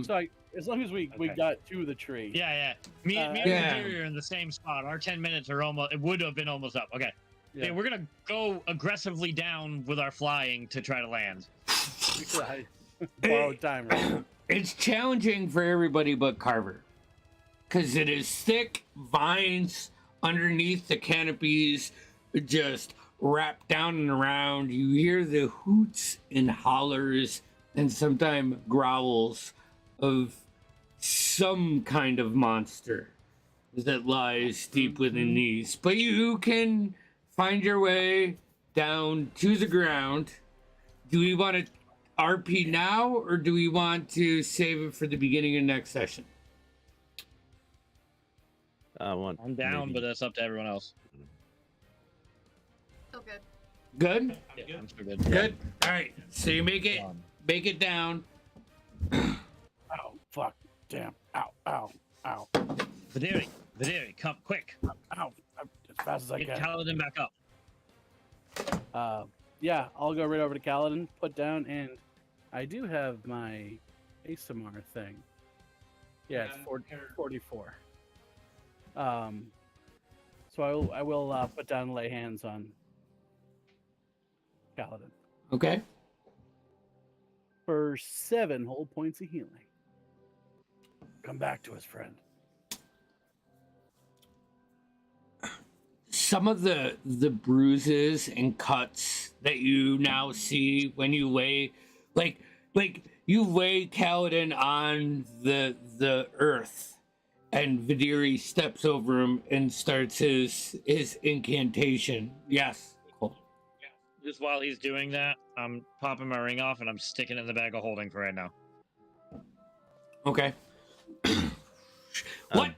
So as long as we got to the tree. Yeah. Me and Jerry are in the same spot. Our 10 minutes are almost. It would have been almost up. Okay. Yeah, we're gonna go aggressively down with our flying to try to land. Borrowed time. Right? it's challenging for everybody but Carver because it is thick vines underneath the canopies, just wrapped down and around. You hear the hoots and hollers and sometimes growls of some kind of monster that lies deep within these. But you can find your way down to the ground. Do we want to RP now, or do we want to save it for the beginning of next session? I'm down, but that's up to everyone else. Still good. Good? Yeah, I'm still good. Good. All right. So you make it down. Ow! Fuck! Damn! Ow! Videri, come quick. Ow! As fast as I Get can. Kaladin back up. Yeah, I'll go right over to Kaladin, put down, and I do have my ASMR thing. Yeah, it's 44. So I will put down and lay hands on Kaladin. Okay. For 7 whole points of healing. Come back to us, friend. Some of the bruises and cuts that you now see when you lay, like you lay Kaladin on the earth, and Videri steps over him and starts his incantation. Yes. Cool. Just while he's doing that, I'm popping my ring off and I'm sticking it in the bag of holding for right now. Okay. What?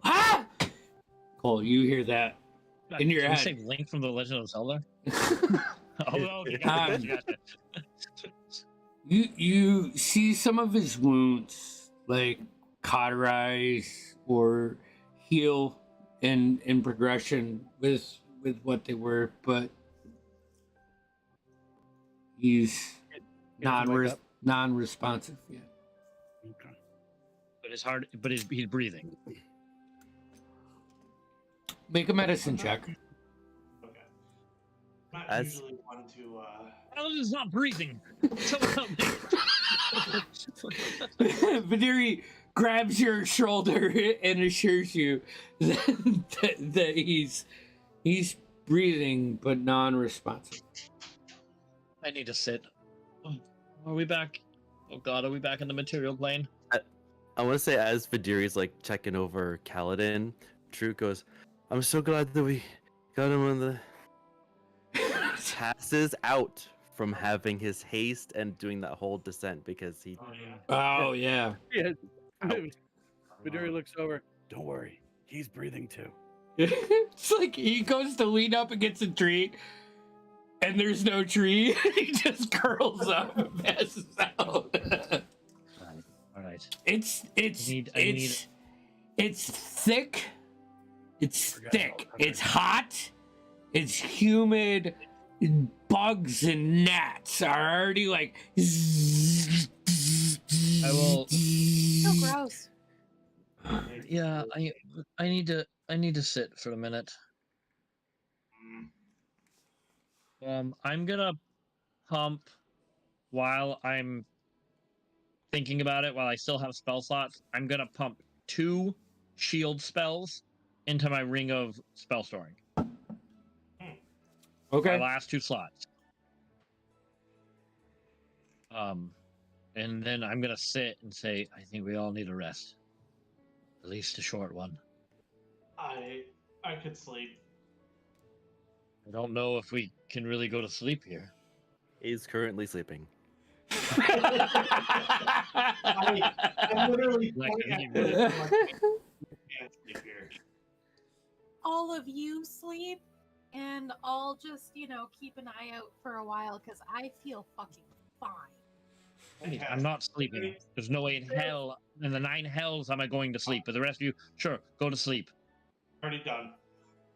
Ah! Cole, you hear that in your Can head. you say Link from the Legend of Zelda? Okay, gotcha. You see some of his wounds like cauterize or heal in progression with what they were, but he's non-responsive yet. Okay. But he's breathing. Make a medicine check. Okay. Not As- usually one to. Kaladin's not breathing. Someone help me. Videri grabs your shoulder and assures you that he's breathing but non-responsive. I need to sit. Are we back? Oh God, are we back in the material plane? I want to say, as Videri's like checking over Kaladin, Drew goes, "I'm so glad that we got him on the." Passes out from having his haste and doing that whole descent because he. Oh yeah. Yeah. Videri looks over. Don't worry, he's breathing too. It's like he goes to lean up against a tree, and there's no tree. He just curls up and passes out. All right. It's thick. It's thick. It's hot. It's humid. bugs and gnats are already like. I will. So gross. Yeah, I need to sit for a minute. I'm gonna pump while I'm thinking about it. While I still have spell slots, I'm gonna pump 2 shield spells into my ring of spell storing. Okay. My last 2 slots. And then I'm gonna sit and say, I think we all need a rest. At least a short one. I could sleep. I don't know if we can really go to sleep here. He's currently sleeping. I'm literally Like, pointing I at mean, this, I'm like, I can't sleep here. All of you sleep, and I'll just, keep an eye out for a while because I feel fucking fine. I'm not sleeping. There's no way in hell, in the 9 hells, am I going to sleep. But the rest of you, sure, go to sleep. Already done.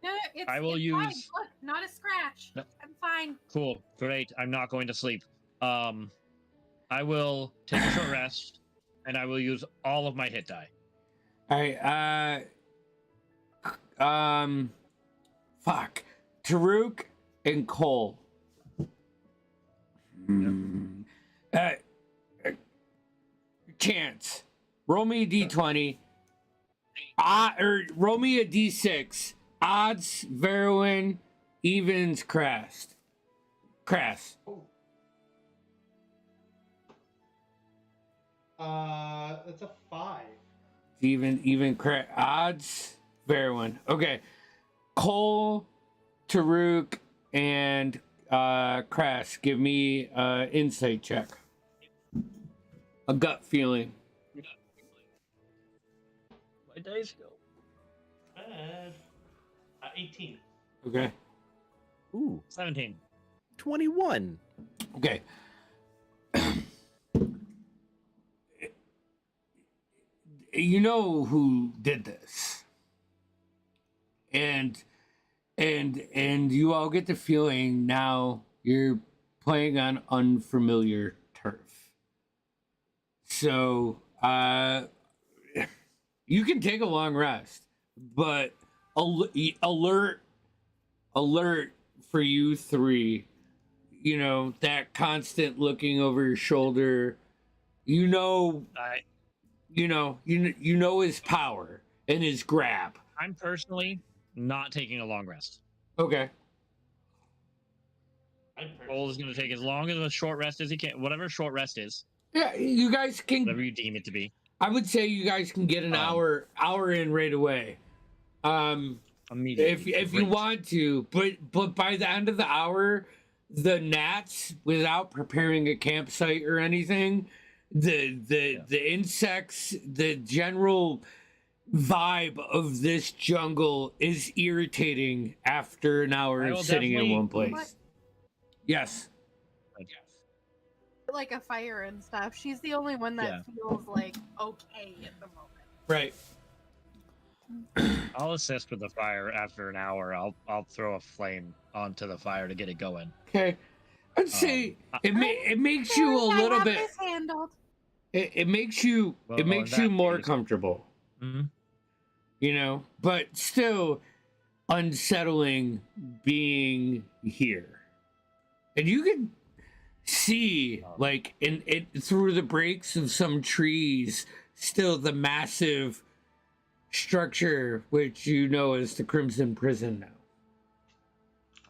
No, it's, I will it's use- fine. Look, not a scratch. No. I'm fine. Cool, great. I'm not going to sleep. I will take a short rest, and I will use all of my hit die. All right. Fuck. Taruk and Cole. Chance. Roll me a d20. Or roll me a d6. Odds, Veruin, evens, Crass. That's a 5. Even odds, Veruin. Okay. Cole, Taruk, and Crass, give me insight check. A gut feeling. My dice go. 18. Okay. Ooh, 17. 21. Okay. You know who did this. And you all get the feeling now you're playing on unfamiliar turf. So, you can take a long rest, but alert for you 3. You know, that constant looking over your shoulder. You know his power and his grab. I'm personally not taking a long rest. Okay. Cole is going to take as long as a short rest as he can. Whatever short rest is. Yeah, you guys can. Whatever you deem it to be. I would say you guys can get an hour in right away. Immediately. If you want to, but by the end of the hour, the gnats, without preparing a campsite or anything, the insects, the general vibe of this jungle is irritating after an hour of sitting in one place. What? Yes. Like a fire and stuff. She's the only one that feels like okay at the moment. Right. I'll assist with the fire after an hour. I'll throw a flame onto the fire to get it going. Okay. I'd say it makes you a little bit. It makes you more comfortable. Mm-hmm. You know, but still unsettling being here. And you can see, like, in through the breaks of some trees, still the massive structure, which you know is the Crimson Prison now.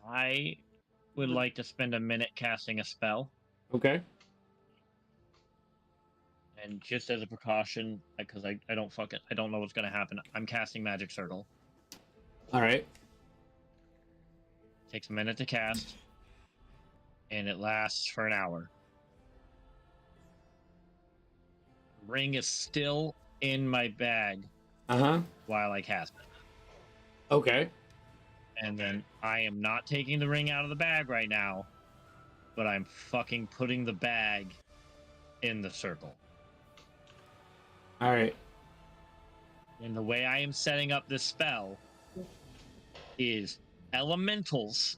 I would like to spend a minute casting a spell. Okay. And just as a precaution, because I don't know what's going to happen, I'm casting Magic Circle. All right. Takes a minute to cast, and it lasts for an hour. Ring is still in my bag while I cast it. Okay. And then I am not taking the ring out of the bag right now, but I'm fucking putting the bag in the circle. All right. And the way I am setting up this spell is elementals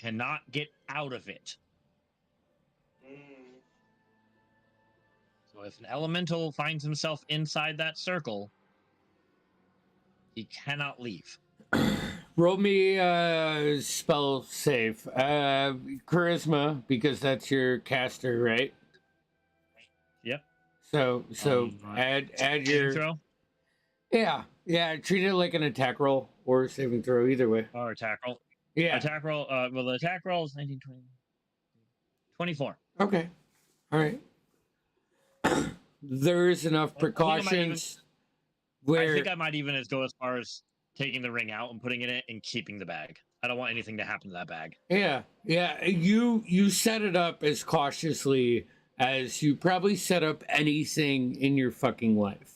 cannot get out of it. So if an elemental finds himself inside that circle, he cannot leave. Roll me spell save. Charisma, because that's your caster, right? Yep. So add your throw yeah, treat it like an attack roll or a saving throw, either way. or attack roll. Yeah. Attack roll. Well, the attack roll is 19, 20, 24. Okay. All right. There's enough precautions I think I might even go as far as taking the ring out and putting it in and keeping the bag. I don't want anything to happen to that bag. Yeah. You set it up as cautiously as you probably set up anything in your fucking life.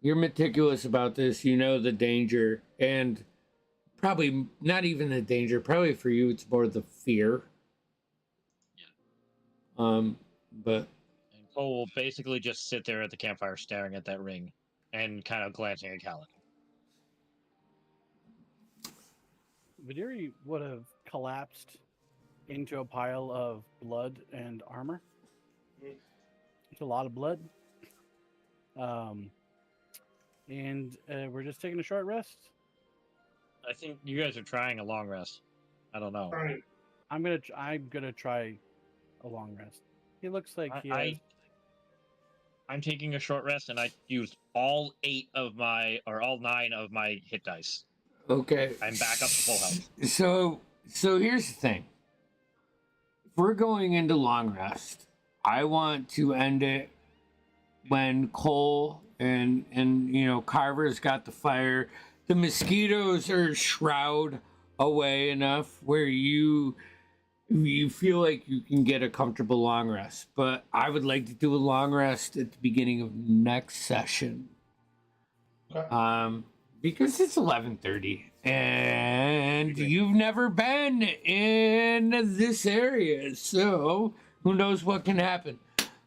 You're meticulous about this. You know the danger, and probably not even the danger. Probably for you, it's more the fear. Yeah. But and Cole will basically just sit there at the campfire, staring at that ring, and kind of glancing at Callan. Vidiri would have collapsed into a pile of blood and armor. It's a lot of blood. And we're just taking a short rest. I think you guys are trying a long rest. I don't know. Right. I'm gonna try a long rest. He looks like I'm taking a short rest, and I used all 9 of my hit dice. okay, I'm back up to full health. So here's the thing. If we're going into long rest, I want to end it when Cole and Carver's got the fire. The mosquitoes are shroud away enough where you feel like you can get a comfortable long rest. But I would like to do a long rest at the beginning of next session. Okay. Because it's 11:30 and you've never been in this area, so who knows what can happen.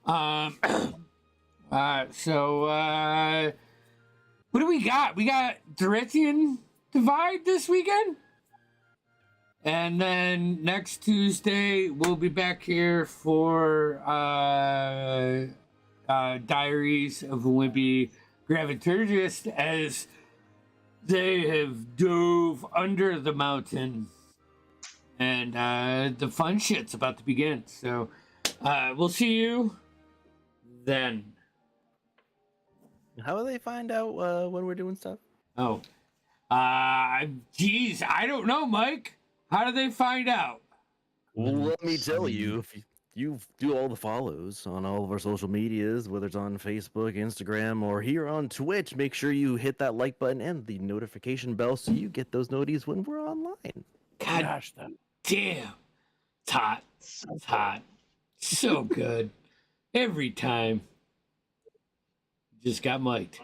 So what do we got? We got Durethian Divide this weekend, and then next Tuesday we'll be back here for Diaries of WImpy Graviturgist, as they have dove under the mountain, and the fun shit's about to begin. So we'll see you then. How will they find out when we're doing stuff? Oh, geez, I don't know, Mike. How do they find out? Well, let me tell you, if you do all the follows on all of our social medias, whether it's on Facebook, Instagram, or here on Twitch, make sure you hit that like button and the notification bell so you get those noties when we're online. God Gosh, damn. It's hot. It's hot. So good. Every time. Just got mic'd.